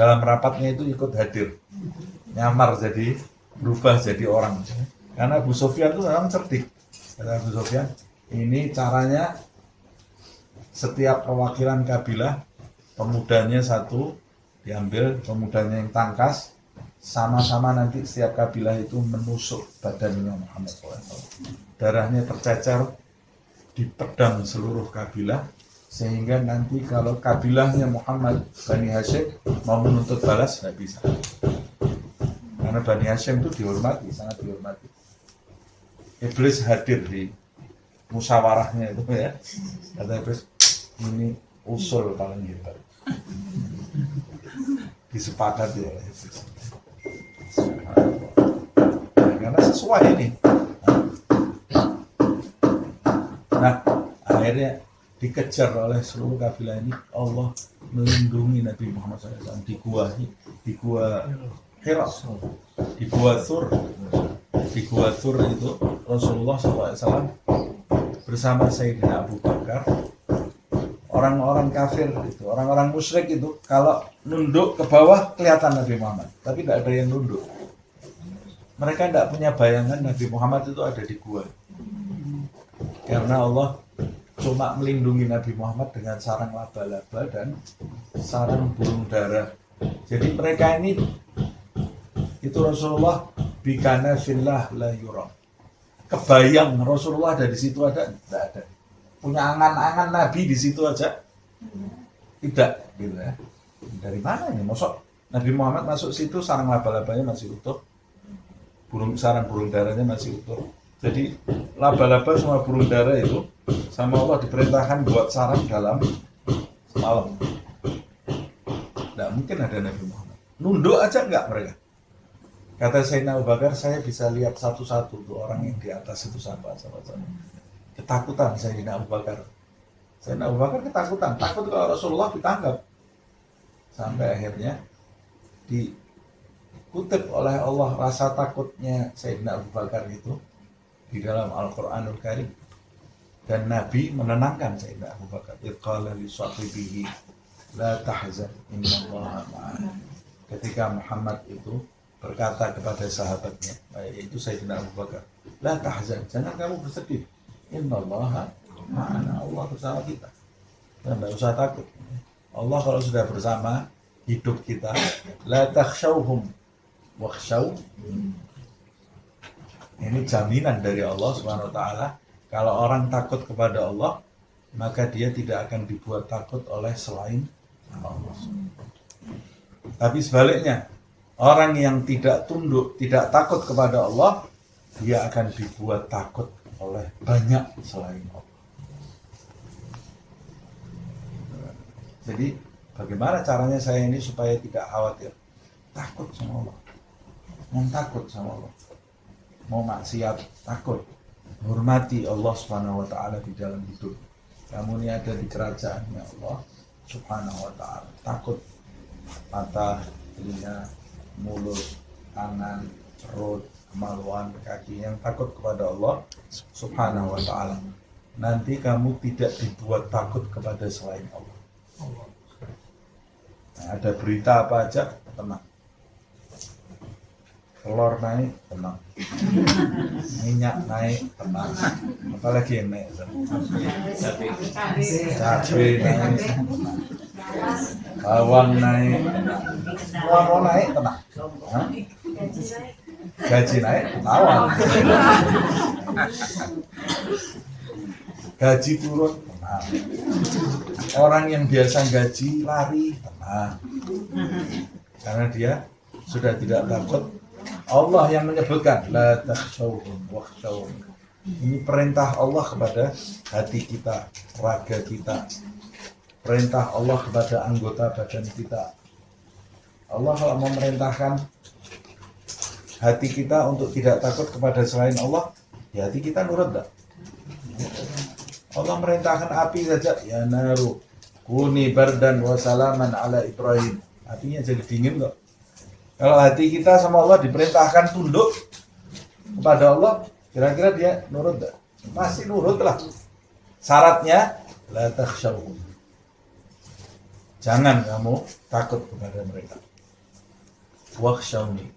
dalam rapatnya itu ikut hadir, nyamar jadi, berubah jadi orang. Karena Abu Sufyan itu memang cerdik. Kata Abu Sufyan, ini caranya setiap perwakilan kabilah, pemudanya satu diambil, pemudanya yang tangkas, sama-sama nanti setiap kabilah itu menusuk badannya Muhammad SAW. Darahnya tercecer di pedang seluruh kabilah, sehingga nanti kalau kabilahnya Muhammad Bani Hashim mau menuntut balas nggak bisa, karena Bani Hashim itu dihormati, sangat dihormati. Iblis hadir di musyawarahnya itu ya, kata Iblis, ini usul paling hebat, disepakati oleh Iblis. Karena sesuai ini. Nah, akhirnya dikejar oleh seluruh kabilah ini. Allah melindungi Nabi Muhammad SAW di gua Hira, di gua Thur. Di gua Thur itu Rasulullah SAW bersama Sayyidina Abu Bakar. Orang-orang kafir itu, orang-orang musyrik itu, kalau nunduk ke bawah kelihatan Nabi Muhammad, tapi tidak ada yang nunduk. Mereka tidak punya bayangan Nabi Muhammad itu ada di gua. Karena Allah cuma melindungi Nabi Muhammad dengan sarang laba-laba dan sarang burung dara. Jadi mereka ini, itu Rasulullah bikana fillah la yura. Kebayang Rasulullah ada di situ ada? Tidak ada. Punya angan-angan Nabi di situ aja? Tidak, gitu ya. Dari mana ini? Maksud Nabi Muhammad masuk situ sarang laba-labanya masih utuh, sarang burung daranya masih utuh. Jadi laba-laba sama burung dara itu sama Allah diperintahkan buat sarang dalam semalam. Tidak mungkin ada Nabi Muhammad. Nunduk aja enggak mereka. Kata Sayyidina Abu Bakar, saya bisa lihat satu-satu tuh orang yang di atas itu sama. Ketakutan Sayyidina Abu Bakar. Sayyidina Abu Bakar ketakutan, takut kalau Rasulullah ditangkap. Sampai akhirnya dikutip oleh Allah rasa takutnya Sayyidina Abu Bakar itu di dalam Al-Quranul Karim. Dan Nabi menenangkan Sayyidina Abu Bakar. Iqala li sahibihi la tahzan innallaha ma'ana. Ketika Muhammad itu berkata kepada sahabatnya, yaitu Sayyidina Abu Bakar, la tahzan, jangan kamu bersedih. Innallaha ma'ana, Allah bersama kita. Dan tidak usah takut. Allah kalau sudah bersama hidup kita, la takhshawhum wakhshaw. Ini jaminan dari Allah Subhanahu wa taala. Kalau orang takut kepada Allah, maka dia tidak akan dibuat takut oleh selain Allah. Tapi sebaliknya, orang yang tidak tunduk, tidak takut kepada Allah, dia akan dibuat takut oleh banyak selain Allah. Jadi bagaimana caranya saya ini supaya tidak khawatir? Takut sama Allah. Yang takut sama Allah. Mau maksiat, takut. Hormati Allah Subhanahu wa taala di dalam hidup. Kamu ini ada di kerajaannya Allah Subhanahu wa taala. Takut mata, telinga, mulut, tangan, perut, kemaluan, kaki yang takut kepada Allah Subhanahu wa taala. Nanti kamu tidak dibuat takut kepada selain Allah. Nah, ada berita apa aja, tenang. Telur naik, tenang. Minyak naik, tenang. Apalagi yang naik? Cabai naik, bawang naik, semua naik, tenang. Hah? Gaji naik, tawan. Gaji turun, tenang. Orang yang biasa gaji lari, tenang. Karena dia sudah tidak takut. Allah yang menyebutkan la takhshawhum wakhshawun. Ini perintah Allah kepada hati kita, raga kita. Perintah Allah kepada anggota badan kita. Allah kalau memerintahkan hati kita untuk tidak takut kepada selain Allah, ya hati kita nurut tak? Allah merintahkan api saja, ya naru kuni bardan wa salaman ala Ibrahim. Apinya jadi dingin kok. Kalau hati kita sama Allah diperintahkan tunduk kepada Allah, kira-kira dia nurut tak? Pasti nurut lah. Syaratnya la takhshawhum. Jangan kamu takut kepada mereka. Wakhshawni.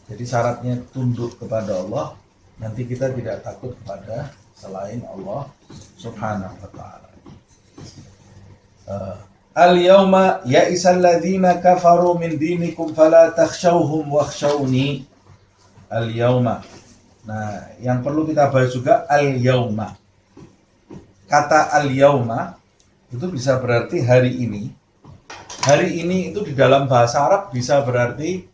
Jadi syaratnya tunduk kepada Allah, nanti kita tidak takut kepada selain Allah Subhanahu wa taala. Al-yawma ya'isal ladzina kafaru min dinikum fala takhshawhum wakhshawni. Al-yawma. Nah, yang perlu kita bahas juga al-yawma. Kata al-yawma itu bisa berarti hari ini. Hari ini itu di dalam bahasa Arab bisa berarti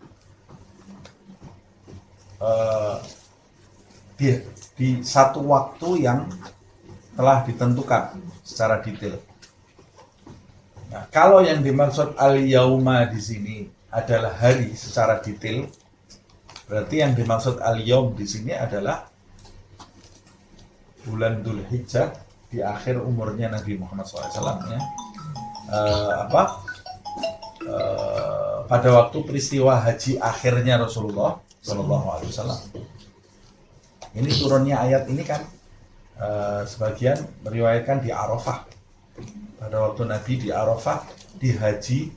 di satu waktu yang telah ditentukan secara detail. Nah, kalau yang dimaksud al-yauma di sini adalah hari secara detail, berarti yang dimaksud al-yaum di sini adalah bulan Dzulhijjah di akhir umurnya Nabi Muhammad SAW. Pada waktu peristiwa haji akhirnya Rasulullah SAW. Ini turunnya ayat ini kan sebagian meriwayatkan di Arafah. Pada waktu Nabi di Arafah, di haji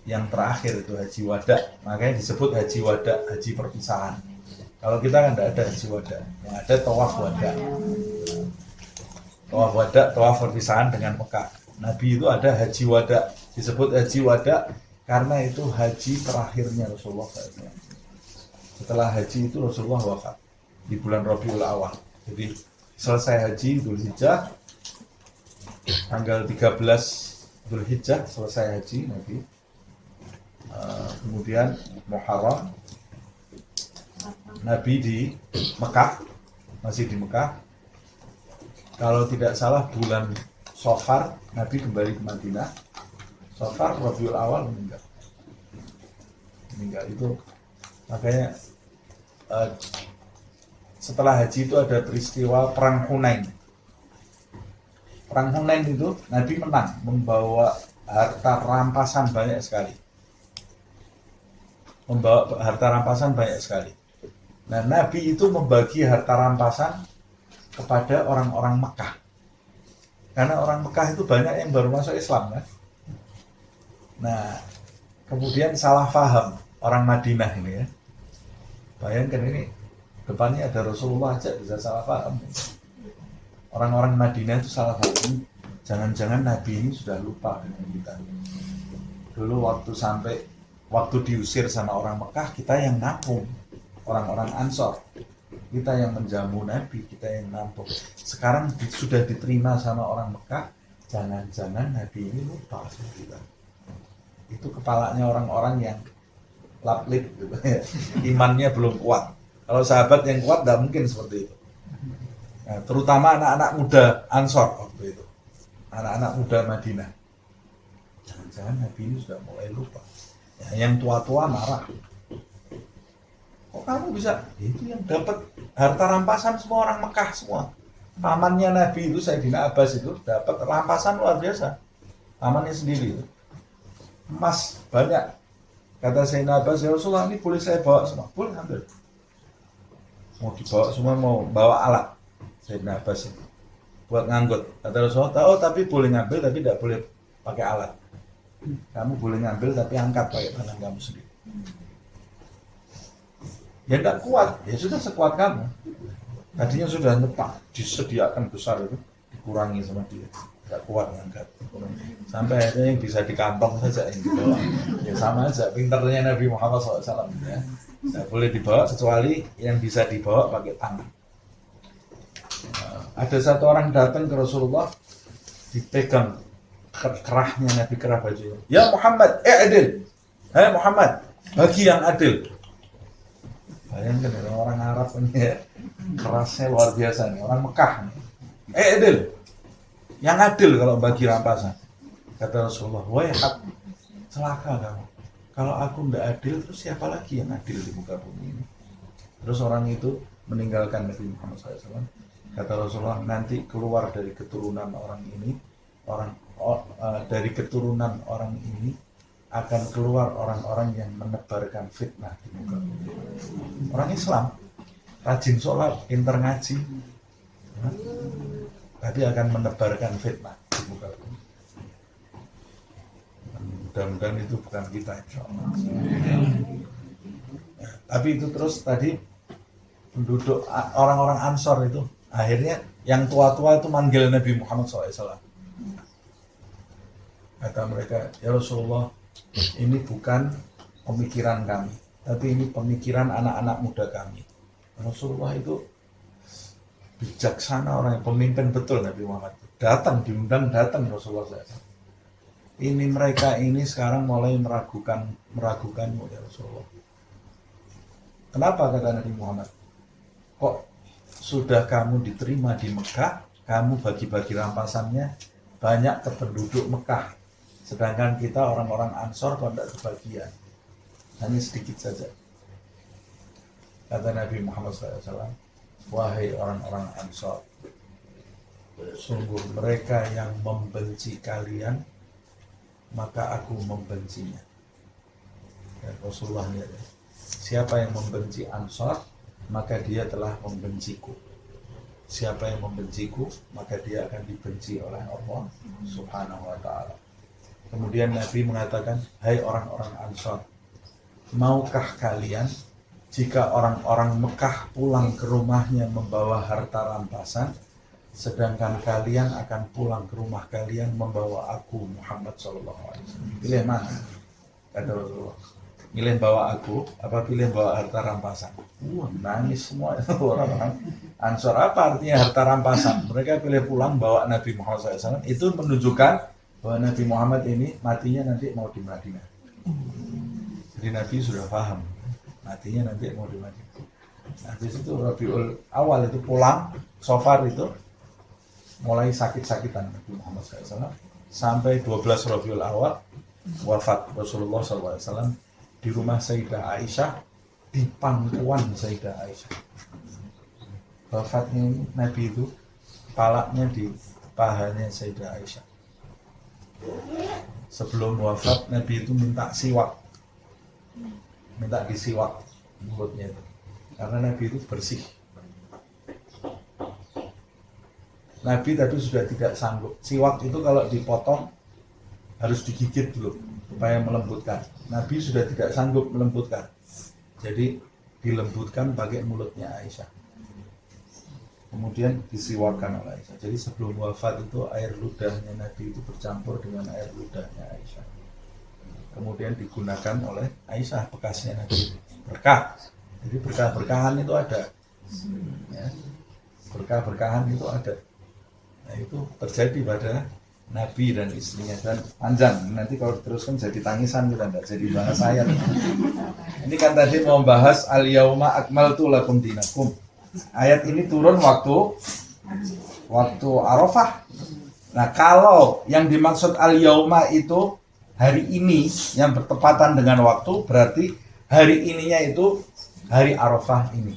yang terakhir itu haji wada, makanya disebut haji wada, haji perpisahan. Kalau kita kan tidak ada haji wada, yang ada tawaf wada. Tawaf wada, tawaf perpisahan dengan Mekah. Nabi itu ada haji wada, disebut haji wada karena itu haji terakhirnya Rasulullah SAW. Setelah haji itu Rasulullah wafat di bulan Rabiul Awal. Jadi selesai haji Dzulhijjah, tanggal 13 Dzulhijjah selesai haji Nabi. Kemudian Muharram, Nabi di Mekah, masih di Mekah. Kalau tidak salah bulan Safar Nabi kembali ke Madinah. Safar Rabiul Awal meninggal itu. Makanya setelah haji itu ada peristiwa perang Hunain. Perang Hunain itu Nabi menang, membawa harta rampasan banyak sekali. Nah, Nabi itu membagi harta rampasan kepada orang-orang Mekah. Karena orang Mekah itu banyak yang baru masuk Islam kan. Nah, kemudian salah paham orang Madinah ini ya. Bayangkan ini, depannya ada Rasulullah aja bisa salah paham. Orang-orang Madinah itu salah paham. Jangan-jangan Nabi ini sudah lupa dengan kita. Dulu waktu diusir sama orang Mekah, kita yang nampung. Orang-orang Ansor, kita yang menjamu Nabi, kita yang nampung. Sekarang sudah diterima sama orang Mekah, jangan-jangan Nabi ini lupa sama kita. Itu kepalanya orang-orang yang laplip gitu ya. Imannya belum kuat. Kalau sahabat yang kuat tidak mungkin seperti itu. Nah, terutama anak-anak muda Ansor waktu itu, anak-anak muda Madinah. Jangan-jangan Nabi ini sudah mulai lupa. Ya, yang tua-tua marah. Kok kamu bisa? Itu yang dapat harta rampasan semua orang Mekah semua. Pamannya Nabi itu Sayyidina Abbas itu dapat rampasan luar biasa. Pamannya sendiri itu. Emas banyak. Kata Sayyidina Abbas, ya Rasulullah ini boleh saya bawa semua? Boleh, ambil. Mau dibawa semua, mau bawa alat. Sayyidina Abbas itu buat ngangkut. Kata Rasulullah, oh tapi boleh ngambil tapi tidak boleh pakai alat. Kamu boleh ngambil tapi angkat pakai tangan kamu sendiri. Ya tidak kuat, ya sudah sekuat kamu. Tadinya sudah nyepak, disediakan besar itu, dikurangi sama dia. Tidak kuat ngangkat. Sampai akhirnya yang bisa di kantong saja yang dibawa. Ya sama aja, pinternya Nabi Muhammad SAW. Ya. Tidak boleh dibawa kecuali yang bisa dibawa pakai tangan. Ada satu orang datang ke Rasulullah, dipegang kerahnya Nabi, kerah bajunya. Ya Muhammad, adil. Hai Muhammad, bagi yang adil. Bayangkan orang Arab ini ya, kerasnya luar biasa nih, orang Mekah nih. Adil, yang adil kalau bagi rampasan. Kata Rasulullah, wahai hak, celaka kamu. Kalau aku tidak adil, terus siapa lagi yang adil di muka bumi ini? Terus orang itu meninggalkan Nabi Muhammad SAW. Kata Rasulullah, nanti keluar dari keturunan orang ini, dari keturunan orang ini akan keluar orang-orang yang menebarkan fitnah di muka bumi. Orang Islam, rajin sholat, pintar ngaji, tapi akan menebarkan fitnah di muka bumi. Mudah-mudahan itu bukan kita, insya Allah. Tapi itu terus tadi penduduk orang-orang Ansor itu akhirnya yang tua-tua itu manggil Nabi Muhammad SAW. Kata mereka, ya Rasulullah, ini bukan pemikiran kami, tapi ini pemikiran anak-anak muda kami. Rasulullah itu bijaksana, orang yang pemimpin betul. Nabi Muhammad datang, diundang datang Rasulullah SAW. Ini mereka ini sekarang mulai meragukanmu ya Rasulullah. Kenapa kata Nabi Muhammad? Kok sudah kamu diterima di Mekah, kamu bagi-bagi rampasannya banyak ke penduduk Mekah. Sedangkan kita orang-orang Ansor kok tidak kebagian, hanya sedikit saja. Kata Nabi Muhammad SAW, wahai orang-orang Ansor, sungguh mereka yang membenci kalian, maka aku membencinya. Dan Rasulullah ya, siapa yang membenci Ansor, maka dia telah membenciku. Siapa yang membenciku, maka dia akan dibenci oleh Allah Subhanahu wa ta'ala. Kemudian Nabi mengatakan, hai orang-orang Ansor, maukah kalian jika orang-orang Mekah pulang ke rumahnya membawa harta rampasan, sedangkan kalian akan pulang ke rumah kalian membawa aku Muhammad SAW. Pilih mana? Kata Rasulullah. Pilih bawa aku, apa pilih bawa harta rampasan? Nangis semua orang-orang Ansor. Apa artinya harta rampasan? Mereka pilih pulang bawa Nabi Muhammad SAW. Itu menunjukkan bahwa Nabi Muhammad ini matinya nanti mau di Madinah. Jadi Nabi sudah paham matinya nanti mau di Madinah. Habis itu Rabiul Awal itu pulang, Safar itu mulai sakit-sakitan Nabi Muhammad SAW sampai 12 Rabiul Awal wafat Rasulullah SAW di rumah Sayyidah Aisyah, di pangkuan Sayyidah Aisyah. Wafatnya ini Nabi itu kepalanya di pahanya Sayyidah Aisyah. Sebelum wafat Nabi itu minta siwak, minta disiwak mulutnya itu, karena Nabi itu bersih. Nabi tapi sudah tidak sanggup. Siwak itu kalau dipotong harus digigit dulu supaya melembutkan. Nabi sudah tidak sanggup melembutkan, jadi dilembutkan pakai mulutnya Aisyah, kemudian disiwakan oleh Aisyah. Jadi sebelum wafat itu air ludahnya Nabi itu bercampur dengan air ludahnya Aisyah, kemudian digunakan oleh Aisyah bekasnya Nabi, berkah. Jadi berkah-berkahan itu ada, ya. Berkah-berkahan itu ada. Nah itu terjadi pada Nabi dan istrinya, dan panjang. Nanti kalau diteruskan jadi tangisan kita, enggak jadi bahas ayat. Ini kan tadi mau bahas al-yauma akmaltu lakum dinakum. Ayat ini turun waktu Arafah. Nah kalau yang dimaksud al-yauma itu hari ini yang bertepatan dengan waktu, berarti hari ininya itu hari Arafah ini.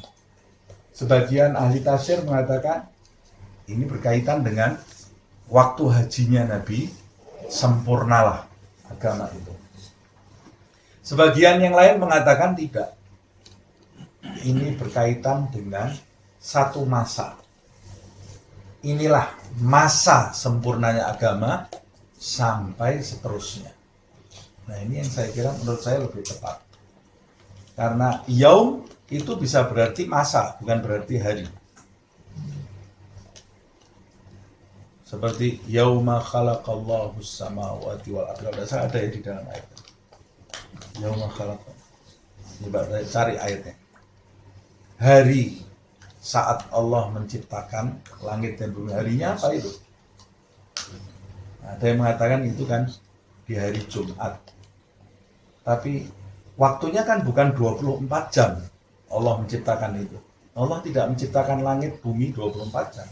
Sebagian ahli tafsir mengatakan ini berkaitan dengan waktu hajinya Nabi, sempurnalah agama itu. Sebagian yang lain mengatakan tidak. Ini berkaitan dengan satu masa. Inilah masa sempurnanya agama sampai seterusnya. Nah ini yang saya kira menurut saya lebih tepat. Karena yaum itu bisa berarti masa, bukan berarti hari. Seperti yauma khalaqallahu samawati wal arda, ada ya di dalam ayat. Yauma khalaqallahu. Coba cari ayatnya. Hari saat Allah menciptakan langit dan bumi, harinya apa itu? Ada yang mengatakan itu kan di hari Jumat. Tapi waktunya kan bukan 24 jam Allah menciptakan itu. Allah tidak menciptakan langit bumi 24 jam.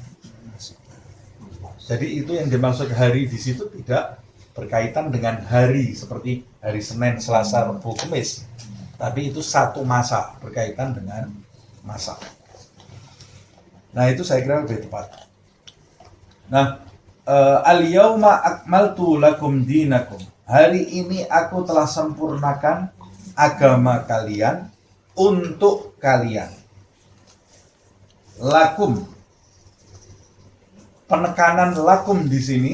Jadi itu yang dimaksud hari di situ tidak berkaitan dengan hari seperti hari Senin, Selasa, Rabu, Kamis. Tapi itu satu masa, berkaitan dengan masa. Nah itu saya kira lebih tepat. Nah, al-yauma akmaltu lakum dinakum. Hari ini aku telah sempurnakan agama kalian untuk kalian. Lakum. Penekanan lakum di sini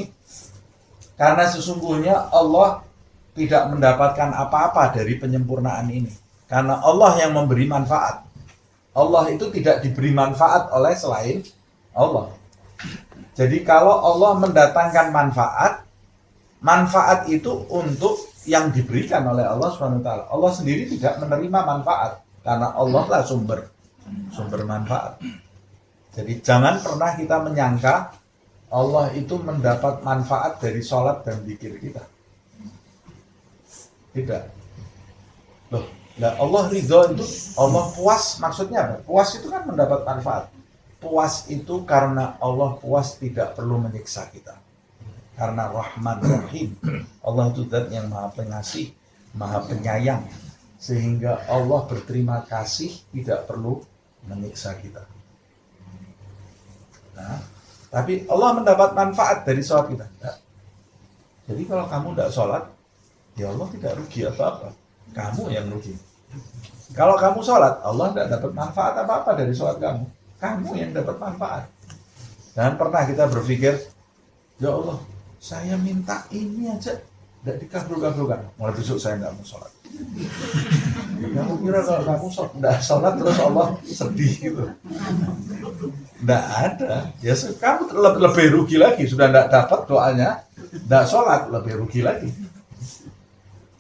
karena sesungguhnya Allah tidak mendapatkan apa-apa dari penyempurnaan ini. Karena Allah yang memberi manfaat. Allah itu tidak diberi manfaat oleh selain Allah. Jadi kalau Allah mendatangkan manfaat, manfaat itu untuk yang diberikan oleh Allah SWT. Allah sendiri tidak menerima manfaat karena Allah lah sumber manfaat. Jadi jangan pernah kita menyangka Allah itu mendapat manfaat dari sholat dan zikir kita. Tidak. Loh, nah Allah ridho itu, Allah puas maksudnya apa? Puas itu kan mendapat manfaat. Puas itu karena Allah puas tidak perlu menyiksa kita. Karena Rahman Rahim. Allah itu zat yang maha pengasih, maha penyayang. Sehingga Allah berterima kasih tidak perlu menyiksa kita. Nah, tapi Allah mendapat manfaat dari sholat kita. Nah, jadi kalau kamu tidak sholat, ya Allah tidak rugi apa-apa. Kamu yang rugi. Kalau kamu sholat, Allah tidak dapat manfaat apa-apa dari sholat kamu. Kamu yang dapat manfaat. Dan pernah kita berpikir, ya Allah, saya minta ini aja, Tidak dikabul-kabulkan. Mulai besok saya nggak mau sholat. Kamu kira kalau kamu nggak sholat terus Allah sedih gitu? Nggak ada. Ya kamu lebih rugi lagi. Sudah nggak dapat doanya, nggak sholat, lebih rugi lagi.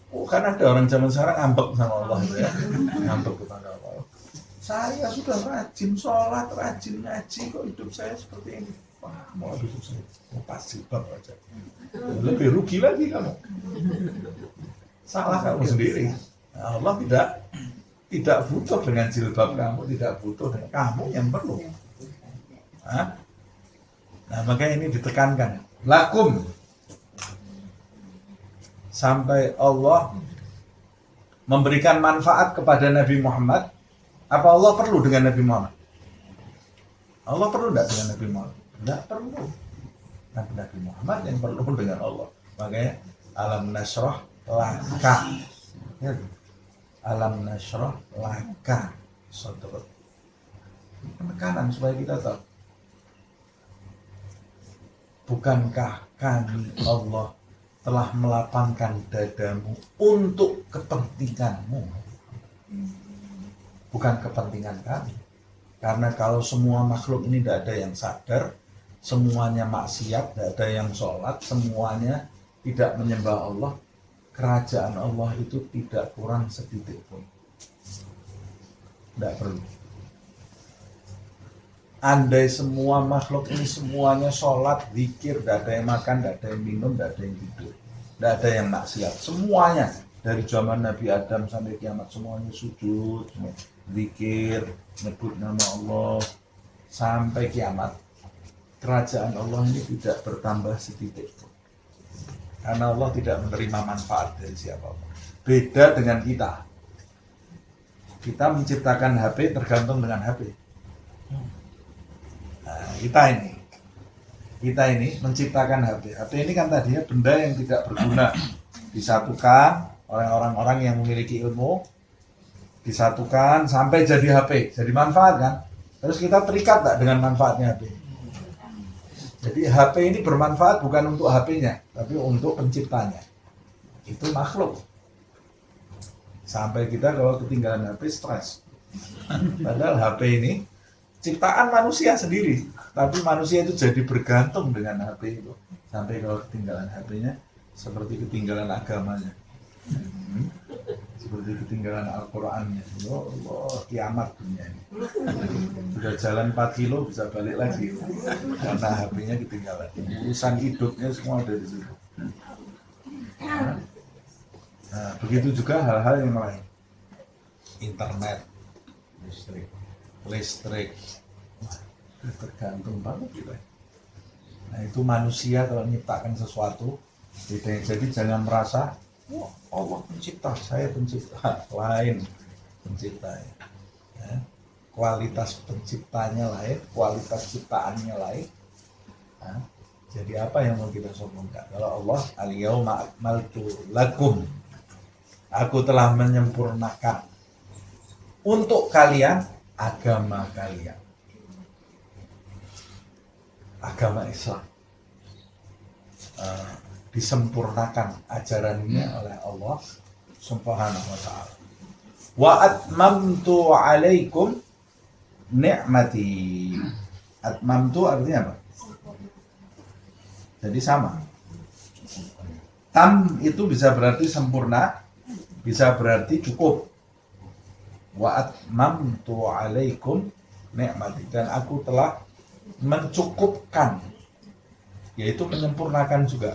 Oh, kan ada orang zaman sekarang ngambek sama Allah gitu ya. Ngambek kepada Allah. Saya sudah rajin sholat, rajin ngaji, kok hidup saya seperti ini. Wah, mau besok saya mau pasti bab aja. Lebih rugi lagi kamu. Salah kamu sendiri. Nah, Allah tidak butuh dengan jilbab kamu, tidak butuh dengan kamu yang perlu. Nah, makanya ini ditekankan. Lakum. Sampai Allah memberikan manfaat kepada Nabi Muhammad. Apa Allah perlu dengan Nabi Muhammad? Allah perlu tidak dengan Nabi Muhammad? Tidak perlu. Nabi Muhammad yang perlu dengan Allah. Makanya alam nasrah laka. Ya. Alam nasrah laka sadrak. Penekanan supaya kita tahu. Bukankah kami Allah telah melapangkan dadamu untuk kepentinganmu, bukan kepentingan kami. Karena kalau semua makhluk ini tidak ada yang sadar, semuanya maksiat, tidak ada yang sholat, semuanya tidak menyembah Allah, kerajaan Allah itu tidak kurang setitik pun. Tidak perlu. Andai semua makhluk ini semuanya sholat, zikir, tidak ada yang makan, tidak ada yang minum, tidak ada yang tidur, tidak ada yang maksiat, semuanya dari zaman Nabi Adam sampai kiamat semuanya sujud, zikir, nyebut nama Allah sampai kiamat, kerajaan Allah ini tidak bertambah setitik pun. Karena Allah tidak menerima manfaat dari siapapun. Beda dengan kita. Kita menciptakan HP tergantung dengan HP. Nah, kita ini menciptakan HP. HP ini kan tadinya benda yang tidak berguna. Disatukan oleh orang-orang yang memiliki ilmu, disatukan sampai jadi HP, jadi manfaat kan. Terus kita terikat tak dengan manfaatnya HP. Jadi HP ini bermanfaat bukan untuk HP-nya, tapi untuk penciptanya. Itu makhluk. Sampai kita kalau ketinggalan HP stres. Padahal HP ini ciptaan manusia sendiri, tapi manusia itu jadi bergantung dengan HP itu. Sampai kalau ketinggalan HP-nya seperti ketinggalan agamanya, seperti ketinggalan Al-Qurannya. Ya Allah, kiamat dunia ini. Sudah jalan 4 kilo bisa balik lagi karena HP-nya ketinggalan. Urusan hidupnya semua ada di situ. Nah, begitu juga hal-hal yang lain. Internet, listrik, tergantung banget kita. Nah, itu manusia kalau menciptakan sesuatu, jadi jangan merasa wah, Allah pencipta, saya pencipta. Lain penciptanya. Ya. Kualitas penciptanya lain, kualitas ciptaannya lain. Nah, jadi apa yang mau kita sombongkan? Kalau Allah, al-yauma akmaltu lakum, aku telah menyempurnakan untuk kalian agama kalian, agama Islam. Disempurnakan ajarannya oleh Allah Subhanahu wa ta'ala. Wa atmamtu alaikum ni'mati. Atmamtu artinya apa? Jadi sama. Tam itu bisa berarti sempurna, bisa berarti cukup. Wa atmamtu alaikum ni'mati, dan aku telah mencukupkan, yaitu menyempurnakan juga.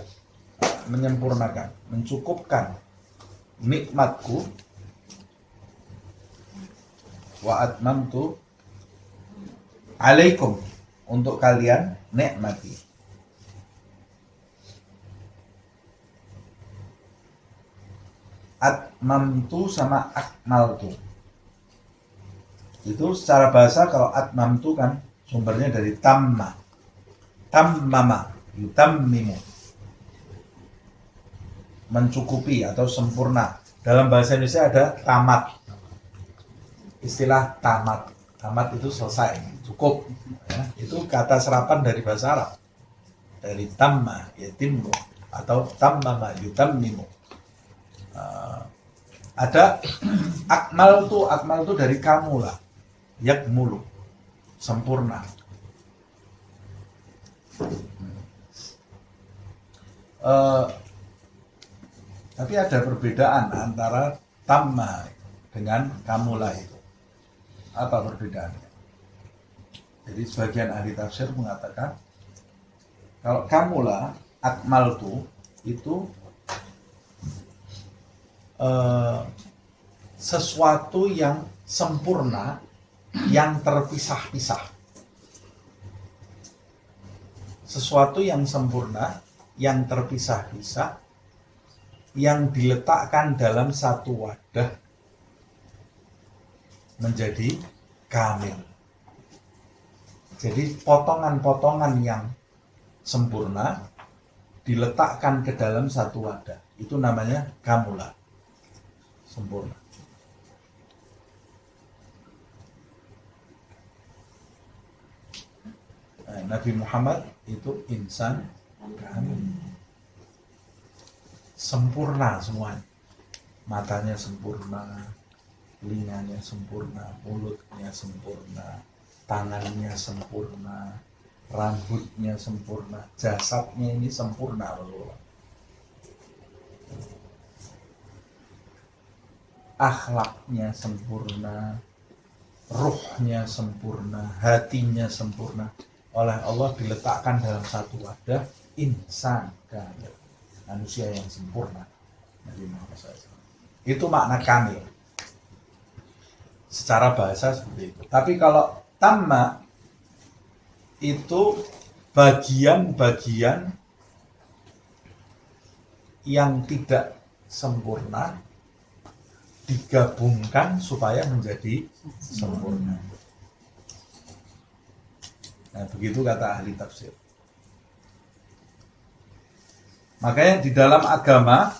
Menyempurnakan, mencukupkan nikmatku. Wa atmamtu alaikum, untuk kalian, nikmati. Atmamtu sama akmaltu itu secara bahasa, kalau atmamtu kan sumbernya dari tamma, tammama, yutammimu, mencukupi atau sempurna. Dalam bahasa Indonesia ada tamat. Istilah tamat. Tamat itu selesai, cukup. Ya, itu kata serapan dari bahasa Arab. Dari tamma, yatimmu, atau tammama yutammimu. Ada akmal tuh dari kamula, yakmulu, sempurna. Tapi ada perbedaan antara tamma dengan kamula itu. Apa perbedaannya? Jadi sebagian ahli tafsir mengatakan kalau kamula, akmal itu sesuatu yang sempurna, yang terpisah-pisah. Sesuatu yang sempurna, yang terpisah-pisah, yang diletakkan dalam satu wadah menjadi kamil. Jadi potongan-potongan yang sempurna diletakkan ke dalam satu wadah. Itu namanya kamula. Sempurna. Nabi Muhammad itu insan kamil. Sempurna semuanya. Matanya sempurna, telinganya sempurna, mulutnya sempurna, tangannya sempurna, rambutnya sempurna, jasadnya ini sempurna. Akhlaknya sempurna, ruhnya sempurna, hatinya sempurna. Oleh Allah diletakkan dalam satu wadah, insan kamil, manusia yang sempurna. Nabi Muhammad SAW. Itu makna kamil. Secara bahasa seperti itu. Tapi kalau tamma itu bagian-bagian yang tidak sempurna digabungkan supaya menjadi sempurna. Nah, begitu kata ahli tafsir. Makanya di dalam agama,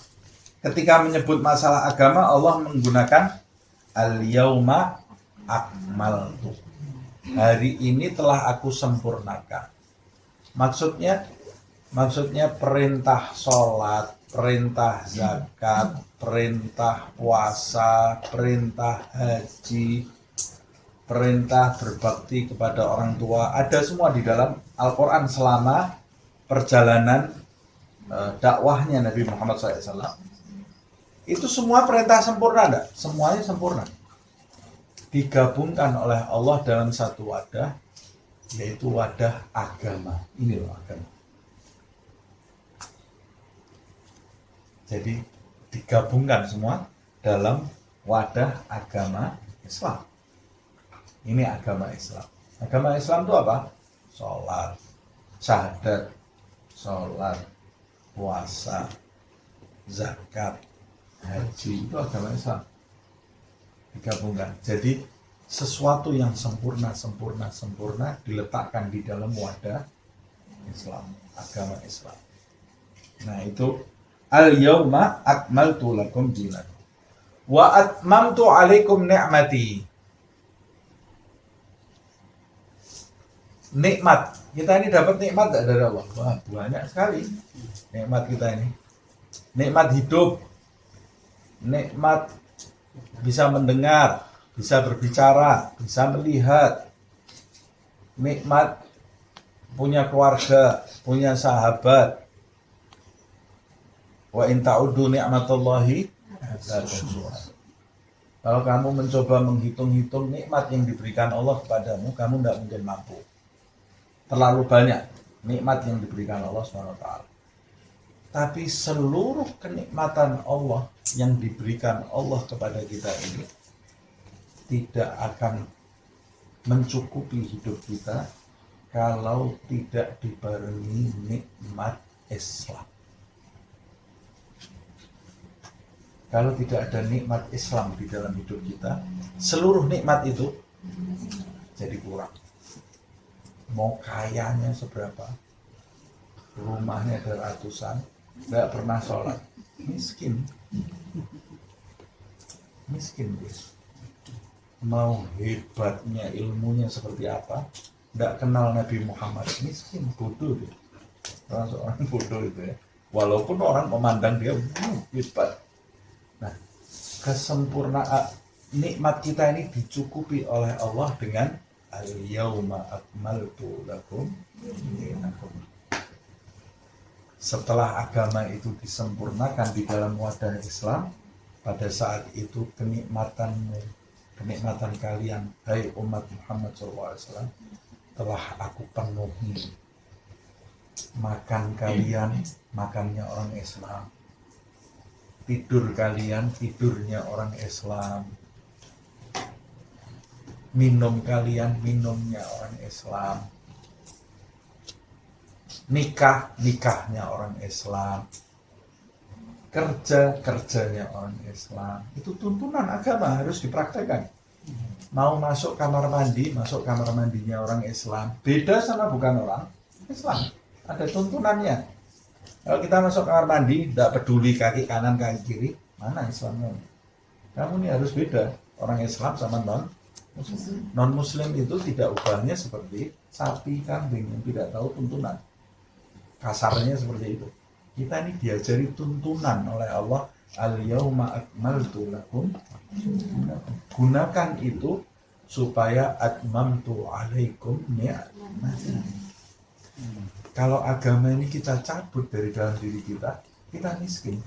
ketika menyebut masalah agama, Allah menggunakan al-yauma akmaltu. Hari ini telah aku sempurnakan. Maksudnya perintah sholat, perintah zakat, perintah puasa, perintah haji, perintah berbakti kepada orang tua, ada semua di dalam Al-Quran selama perjalanan dakwahnya Nabi Muhammad SAW. Itu semua perintah sempurna enggak? Semuanya sempurna. Digabungkan oleh Allah dalam satu wadah, yaitu wadah agama. Ini loh agama. Jadi digabungkan semua dalam wadah agama Islam. Ini agama Islam. Agama Islam itu apa? Sholat, syahadat, sholat, puasa, zakat, haji, itu agama Islam. Digabungkan. Jadi sesuatu yang sempurna diletakkan di dalam wadah Islam, agama Islam. Nah, itu al-yauma akmaltu lakum dinakum wa atmamtu alaikum ni'mati. Nikmat. Kita ini dapat nikmat tak dari Allah? Wah, banyak sekali nikmat kita ini. Nikmat hidup, nikmat bisa mendengar, bisa berbicara, bisa melihat, nikmat punya keluarga, punya sahabat. Wa in ta'uddu ni'matallahi la tuhsuha. Kalau kamu mencoba menghitung-hitung nikmat yang diberikan Allah kepadamu, kamu tidak mungkin mampu. Terlalu banyak nikmat yang diberikan Allah SWT. Tapi seluruh kenikmatan Allah yang diberikan Allah kepada kita ini tidak akan mencukupi hidup kita kalau tidak dibarengi nikmat Islam. Kalau tidak ada nikmat Islam di dalam hidup kita, seluruh nikmat itu jadi kurang. Mau kayanya seberapa, rumahnya ada ratusan, nggak pernah sholat, miskin guys. Mau hebatnya ilmunya seperti apa, nggak kenal Nabi Muhammad, miskin, bodoh dia. Orang bodoh itu ya, Walaupun orang memandang dia hebat. Nah, kesempurnaan nikmat kita ini dicukupi oleh Allah dengan al-yauma akmaltu lakum dinakum. Setelah agama itu disempurnakan di dalam wadah Islam, pada saat itu kenikmatan kalian, hai umat Muhammad SAW, telah aku penuhi. Makan kalian, makannya orang Islam. Tidur kalian, tidurnya orang Islam. Minum kalian, minumnya orang Islam. Nikah, nikahnya orang Islam. Kerja, kerjanya orang Islam. Itu tuntunan agama, harus dipraktekkan. Mau masuk kamar mandi, masuk kamar mandinya orang Islam. Beda sama bukan orang Islam. Ada tuntunannya. Kalau kita masuk kamar mandi, tidak peduli kaki kanan, kaki kiri, mana Islamnya? Kamu ini harus beda. Orang Islam sama non-Muslim itu tidak ubahnya seperti sapi, kambing yang tidak tahu tuntunan. Kasarnya seperti itu. Kita ini diajari tuntunan oleh Allah. Al-yauma akmaltu lakum. Gunakan itu supaya atmamtu alaikum ni'mati. Kalau agama ini kita cabut dari dalam diri kita, kita miskin.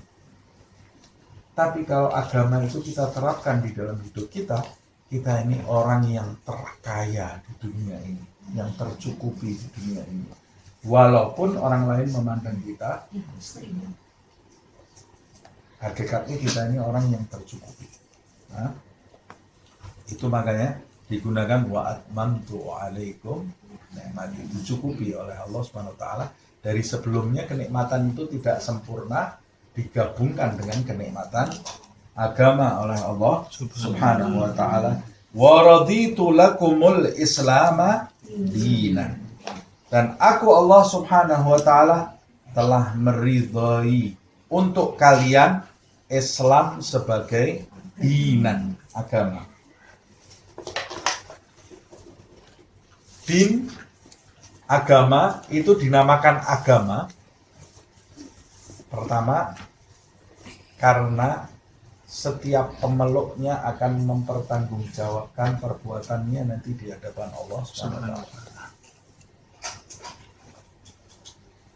Tapi kalau agama itu kita terapkan di dalam hidup kita, kita ini orang yang terkaya di dunia ini, yang tercukupi di dunia ini. Walaupun orang lain memandang kita miskin. Hakikatnya kita ini orang yang tercukupi. Nah, itu makanya digunakan wa atmamtu alaikum ni'mati, dicukupi oleh Allah Subhanahu wa taala. Dari sebelumnya kenikmatan itu tidak sempurna, digabungkan dengan kenikmatan agama oleh Allah Subhanahu wa taala. Wa raditu lakumul islama dinan. Dan aku Allah Subhanahu wa taala telah meridhai untuk kalian Islam sebagai dinan, agama. Din, agama itu dinamakan agama pertama karena setiap pemeluknya akan mempertanggungjawabkan perbuatannya nanti di hadapan Allah Subhanahu wa taala.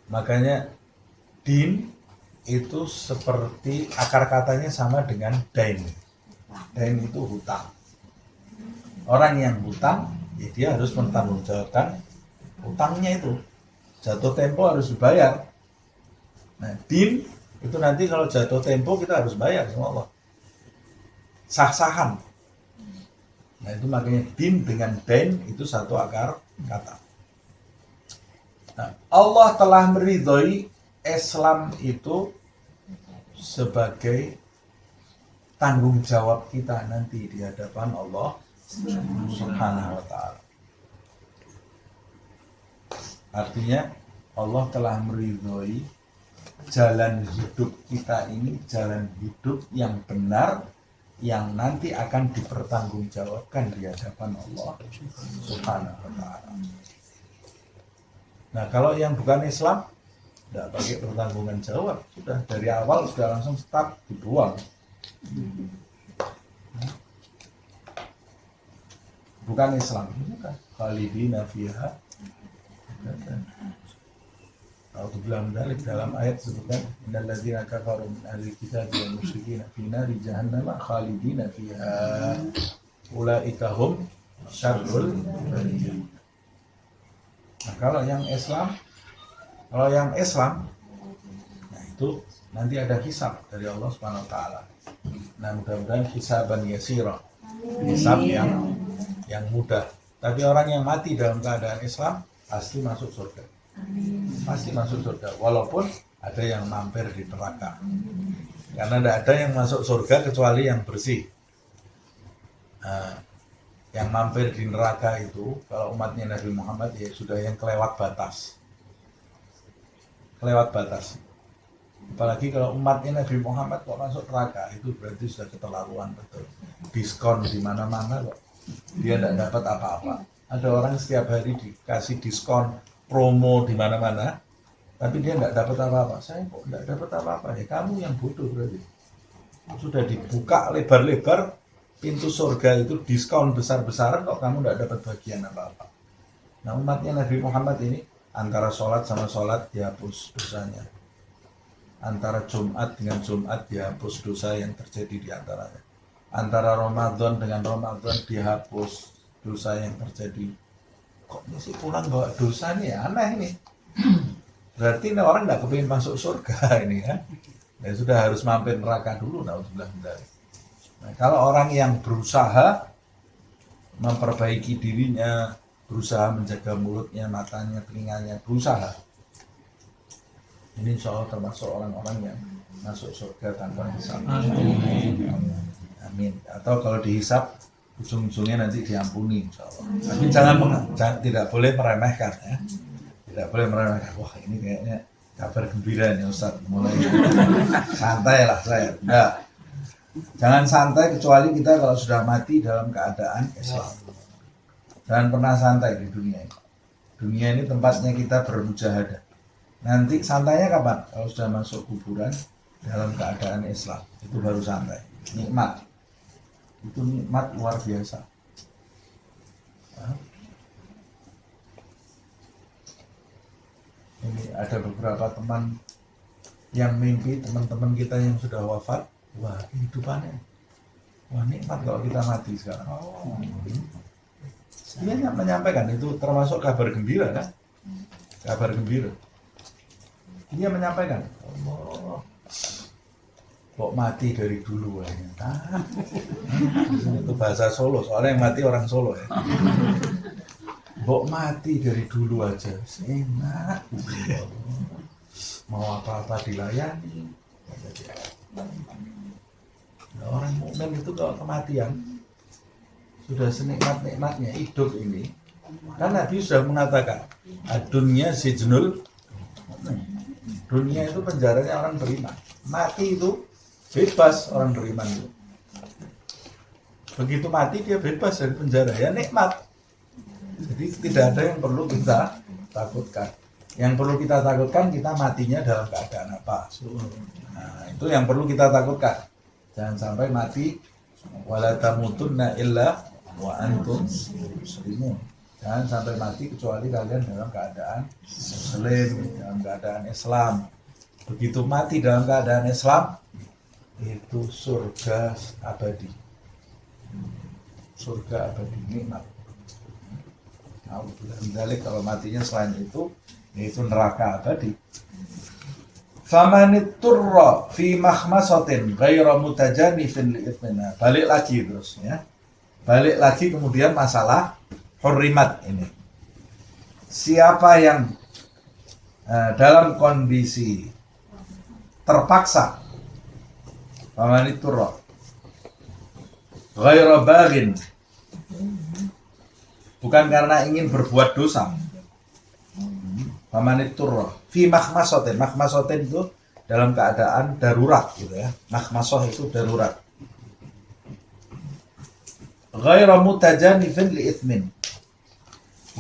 Makanya din itu seperti akar katanya sama dengan dain. Dain itu hutang. Orang yang hutang, ya dia harus mempertanggungjawabkan hutangnya itu. Jatuh tempo harus dibayar. Nah, din itu nanti kalau jatuh tempo kita harus bayar sama Allah. Sah-sahan. Nah, itu makanya din dengan dain itu satu akar kata. Nah, Allah telah meridhoi Islam itu sebagai tanggung jawab kita nanti di hadapan Allah Subhanahu wa ta'ala. Artinya Allah telah meridhoi jalan hidup kita ini, jalan hidup yang benar, yang nanti akan dipertanggungjawabkan di hadapan Allah Subhanahu wa ta'ala. Nah, kalau yang bukan Islam tidak pakai pertanggungan jawab, sudah dari awal sudah langsung start dibuang. Bukan Islam, bukan. Khalidina fiha. Kalau bilang dalam ayat sebutkan innal ladzina kafaru min ahli kitab wal musyrikin fi nari jahannam khalidina fiha ulaika hum syarrul bariyah. Nah, kalau yang Islam, nah itu nanti ada hisab dari Allah Subhanahu wa taala. Nah, mudah-mudahan hisaban yasira. Hisab yang mudah. Tapi orang yang mati dalam keadaan Islam pasti masuk surga. Pasti masuk surga, walaupun ada yang mampir di neraka. Karena tidak ada yang masuk surga kecuali yang bersih. Nah, yang mampir di neraka itu kalau umatnya Nabi Muhammad ya sudah yang kelewat batas. Kelewat batas. Apalagi kalau umatnya Nabi Muhammad kok masuk neraka, itu berarti sudah keterlaluan betul. Diskon di mana-mana kok. Dia tidak dapat apa-apa. Ada orang setiap hari dikasih diskon promo di mana-mana, tapi dia nggak dapat apa-apa. Saya kok nggak dapat apa-apa? Ya kamu yang bodoh berarti. Sudah dibuka lebar-lebar pintu surga itu, diskon besar-besaran, kok kamu nggak dapat bagian apa-apa. Nah, umatnya Nabi Muhammad ini antara sholat sama sholat dihapus dosanya, antara Jumat dengan Jumat dihapus dosa yang terjadi di antaranya, antara Ramadan dengan Ramadan dihapus dosa yang terjadi. Kok mesti pulang bawa dosa nih, aneh ini. Berarti ini orang nggak kepingin masuk surga ini ya. Ya sudah harus mampir neraka dulu. Nah, kalau orang yang berusaha memperbaiki dirinya, berusaha menjaga mulutnya, matanya, telinganya, berusaha, ini insya Allah termasuk orang-orang yang masuk surga tanpa hisab. Amin. Atau kalau dihisab, ujung-ujungnya nanti diampuni insya Allah. Tapi tidak boleh meremehkan ya. Tidak boleh meremehkan. Wah, ini kayaknya kabar gembira nih Ustaz. Mulai santai lah saya. Enggak. Jangan santai kecuali kita kalau sudah mati dalam keadaan Islam. Jangan pernah santai di dunia ini. Dunia ini tempatnya kita bermujahadah. Nanti santainya kapan? Kalau sudah masuk kuburan dalam keadaan Islam. Itu baru santai. Nikmat. Itu nikmat luar biasa. Ini ada beberapa teman yang mimpi, teman-teman kita yang sudah wafat. Wah, kehidupannya, wah nikmat kalau kita mati sekarang. Dia menyampaikan itu termasuk kabar gembira kan? Kabar gembira. Dia menyampaikan, Allah, kok mati dari dulu ya. Itu bahasa Solo, soalnya yang mati orang Solo ya. Kok mati dari dulu aja, enak. Mau apa-apa dilayani. Nah, orang mukmin itu kalau kematian sudah senikmat-nikmatnya hidup ini, kan Nabi sudah mengatakan, dunia sijnul, dunia itu penjaranya orang beriman. Mati itu bebas orang beriman itu. Begitu mati dia bebas dari penjara, ya nikmat. Jadi tidak ada yang perlu kita takutkan. Yang perlu kita takutkan kita matinya dalam keadaan apa. Nah, itu yang perlu kita takutkan. Jangan sampai mati wala tamutunna illa wa antum muslimun. Jangan sampai mati kecuali kalian dalam keadaan muslim, dalam keadaan Islam. Begitu mati dalam keadaan Islam, itu surga abadi. Surga abadi, nikmat. Alhamdulillah, kalau matinya selain itu, yaitu neraka abadi. Famaniturra fi mahmasatin ghairu mutajanifin li'ithmina. Balik lagi terus ya. Balik lagi kemudian masalah hurrimat ini. Siapa yang dalam kondisi terpaksa, famaniturra ghairu baghin, bukan karena ingin berbuat dosa. Famaniturra fi mahmasatin. Mahmasatin itu dalam keadaan darurat gitu ya. Mahmasah itu darurat. Ghairu mutajanifin li'ithmin.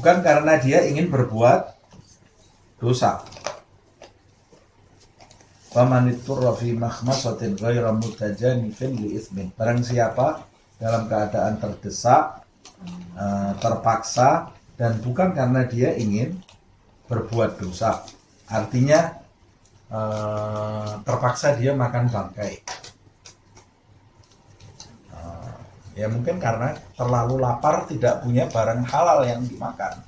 Bukan karena dia ingin berbuat dosa. Famaniturra fi mahmasatin ghairu mutajanifin li'ithmin. Barang siapa dalam keadaan terdesak, terpaksa, dan bukan karena dia ingin berbuat dosa. Artinya terpaksa dia makan bangkai. Ya mungkin karena terlalu lapar, tidak punya barang halal yang dimakan.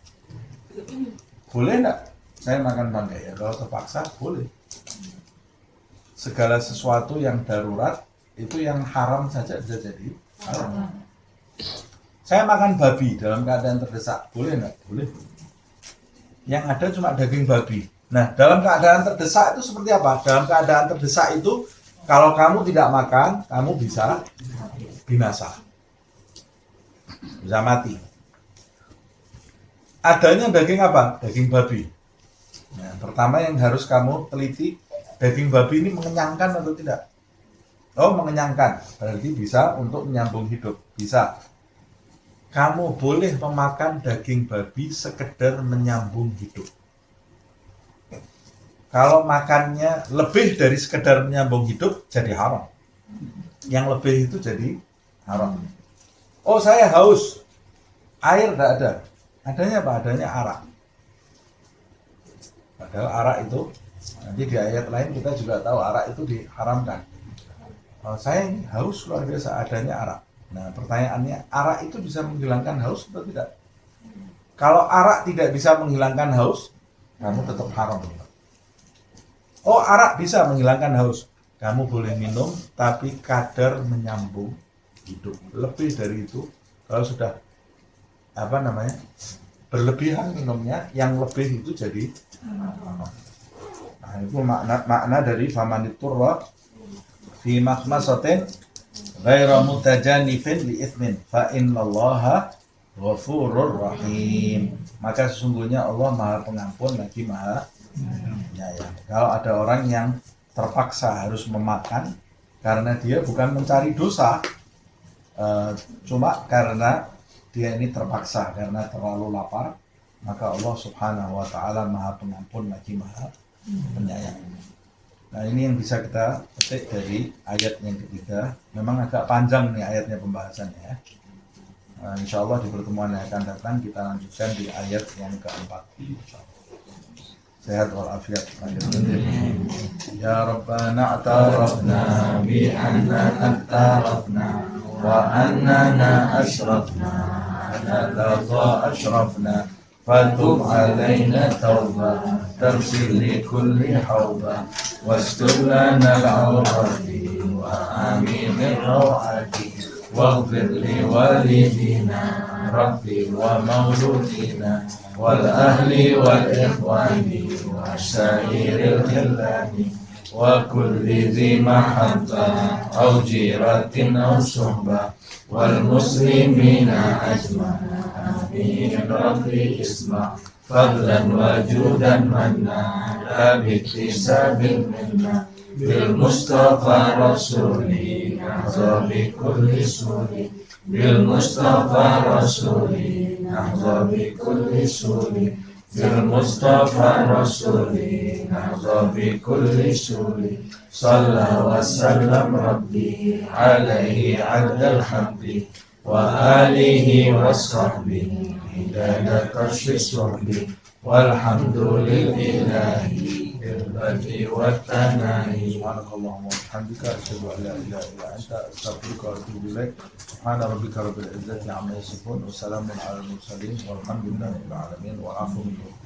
Boleh enggak saya makan bangkai? Ya kalau terpaksa boleh. Segala sesuatu yang darurat itu yang haram saja bisa jadi haram. Saya makan babi dalam keadaan terdesak, boleh enggak? Boleh. Yang ada cuma daging babi. Nah, dalam keadaan terdesak itu seperti apa? Dalam keadaan terdesak itu, kalau kamu tidak makan, kamu bisa binasa. Bisa mati. Adanya daging apa? Daging babi. Nah, pertama yang harus kamu teliti, daging babi ini mengenyangkan atau tidak? Oh, mengenyangkan. Berarti bisa untuk menyambung hidup. Bisa. Kamu boleh memakan daging babi sekedar menyambung hidup. Kalau makannya lebih dari sekedar menyambung hidup, jadi haram. Yang lebih itu jadi haram. Oh, saya haus, air tidak ada. Adanya apa? Adanya arak. Padahal arak itu, nanti di ayat lain kita juga tahu arak itu diharamkan. Oh, saya ini haus luar biasa, adanya arak. Nah, pertanyaannya, arak itu bisa menghilangkan haus atau tidak? Kalau arak tidak bisa menghilangkan haus, kamu tetap haram. Oh, arak bisa menghilangkan haus. Kamu boleh minum, tapi kadar menyambung hidup. Lebih dari itu, kalau sudah berlebihan minumnya, yang lebih itu jadi haram. Nah, itu makna dari famaniturra fi makhmasatin ghaira mutajanifin li itsmin fa innallaha ghafurur rahim. Maka sesungguhnya Allah Maha Pengampun lagi Maha Penyayang. Kalau ada orang yang terpaksa harus memakan karena dia bukan mencari dosa, cuma karena dia ini terpaksa karena terlalu lapar, maka Allah Subhanahu wa Ta'ala Maha Pengampun lagi Maha Penyayang. Nah, ini yang bisa kita petik dari ayat yang ketiga. Memang agak panjang nih ayatnya pembahasannya. Insya Allah di pertemuan yang akan datang kita lanjutkan di ayat yang keempat. Sehat walafiat. Ya Rabbana a'tarafna bi annana a'tarafna wa annana ashrafna la ashrafna fatub alaina tawbah taghfir li kulli hawbah wastur lana al-awrati wa amin rawati waghfir li walidina rabbi wa mauludina wal ahli wal ikhwani wa syairil khillani wa kulli dhi mahabba aw jiratin aw suhbah wal muslimina ajma'in amin rabbi isma' fadlan wa judan manna la biktisabil minna bil mustafa rasuli nahza bi kulli suri bil mustafa rasuli nahza bi kulli suri bil mustafa rasuli nahza bi kulli suri salla wa sallam rabbi alaihi adal hamdi wa alihi wa sahbihi hidayat kashis wahbi walhamdulillahi بالبدء والثناء سبحانك اللهم وبحمدك أشهد أن لا إله إلا أنت أستغفرك وأتوب إليك سبحان ربك رب العزة عما يصفون وسلام على المرسلين والحمد لله رب العالمين والعفو منكم.